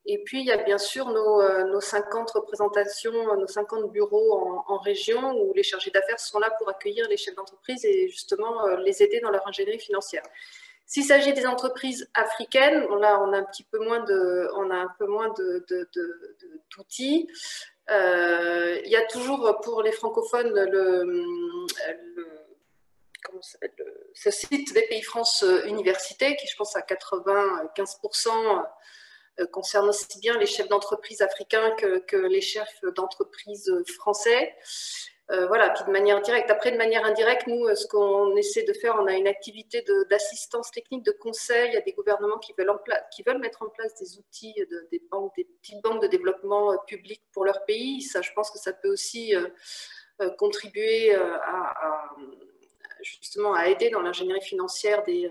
Et puis, il y a bien sûr nos 50 représentations, nos 50 bureaux en région où les chargés d'affaires sont là pour accueillir les chefs d'entreprise et justement les aider dans leur ingénierie financière. S'il s'agit des entreprises africaines, là, on a un peu moins d'outils. Il y a toujours pour les francophones ce site BPI France Université qui, je pense, à 95% concerne aussi bien les chefs d'entreprise africains que les chefs d'entreprise français. Voilà, puis de manière directe. Après, de manière indirecte, nous, ce qu'on essaie de faire, on a une activité d'assistance technique, de conseil. Il y a des gouvernements qui veulent mettre en place des outils, des petites banques de développement public pour leur pays. Ça, je pense que ça peut aussi contribuer justement à aider dans l'ingénierie financière des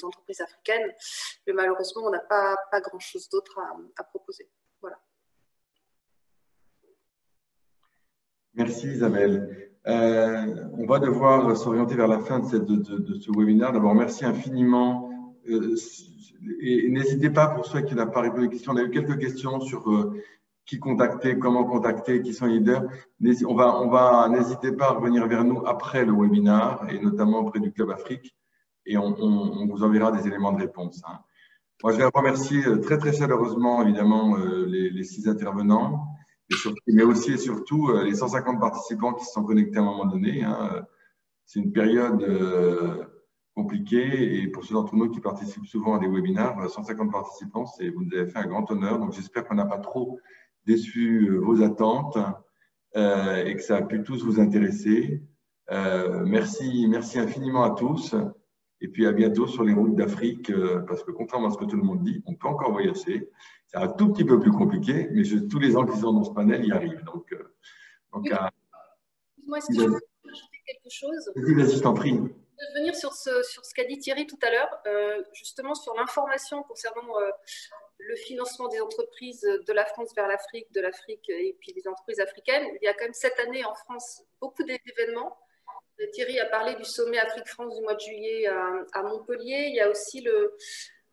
entreprises africaines. Mais malheureusement, on n'a pas grand-chose d'autre à proposer. Voilà. Merci Isabelle. On va devoir s'orienter vers la fin de ce webinaire. D'abord, merci infiniment. Et n'hésitez pas, pour ceux qui n'ont pas répondu aux questions, on a eu quelques questions sur qui contacter, comment contacter, qui sont les leaders. N'hésitez pas à revenir vers nous après le webinaire, et notamment auprès du Club Afrique, et on vous enverra des éléments de réponse. Moi, je vais remercier très, très chaleureusement, évidemment, les 6 intervenants, mais aussi et surtout les 150 participants qui se sont connectés à un moment donné. C'est une période compliquée, et pour ceux d'entre nous qui participent souvent à des webinaires, 150 participants, vous nous avez fait un grand honneur. Donc, j'espère qu'on n'a pas trop déçu vos attentes et que ça a pu tous vous intéresser. Merci infiniment à tous. Et puis à bientôt sur les routes d'Afrique, parce que contrairement à ce que tout le monde dit, on peut encore voyager. C'est un tout petit peu plus compliqué, mais tous les gens qui sont dans ce panel y arrivent. Donc Excuse-moi, est-ce que je peux ajouter quelque chose? Vas-y, je t'en prie. Je vais revenir sur ce qu'a dit Thierry tout à l'heure, justement sur l'information concernant le financement des entreprises de la France vers l'Afrique, de l'Afrique et puis des entreprises africaines. Il y a quand même cette année en France beaucoup d'événements. Thierry a parlé du sommet Afrique-France du mois de juillet à Montpellier. Il y a aussi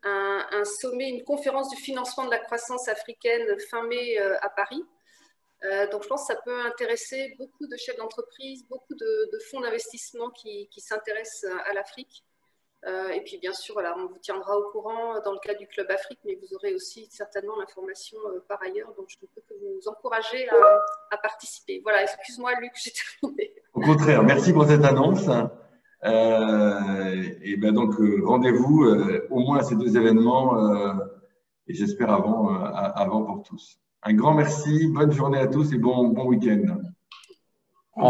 un sommet, une conférence du financement de la croissance africaine fin mai à Paris. Donc je pense que ça peut intéresser beaucoup de chefs d'entreprise, beaucoup de fonds d'investissement qui s'intéressent à l'Afrique. Et puis bien sûr, voilà, on vous tiendra au courant dans le cadre du Club Afrique, mais vous aurez aussi certainement l'information par ailleurs. Donc je ne peux que vous encourager à participer. Voilà, excuse-moi Luc, j'ai terminé. Au contraire, merci pour cette annonce. Et ben donc rendez-vous au moins à ces 2 événements et j'espère avant pour tous. Un grand merci, bonne journée à tous et bon week-end.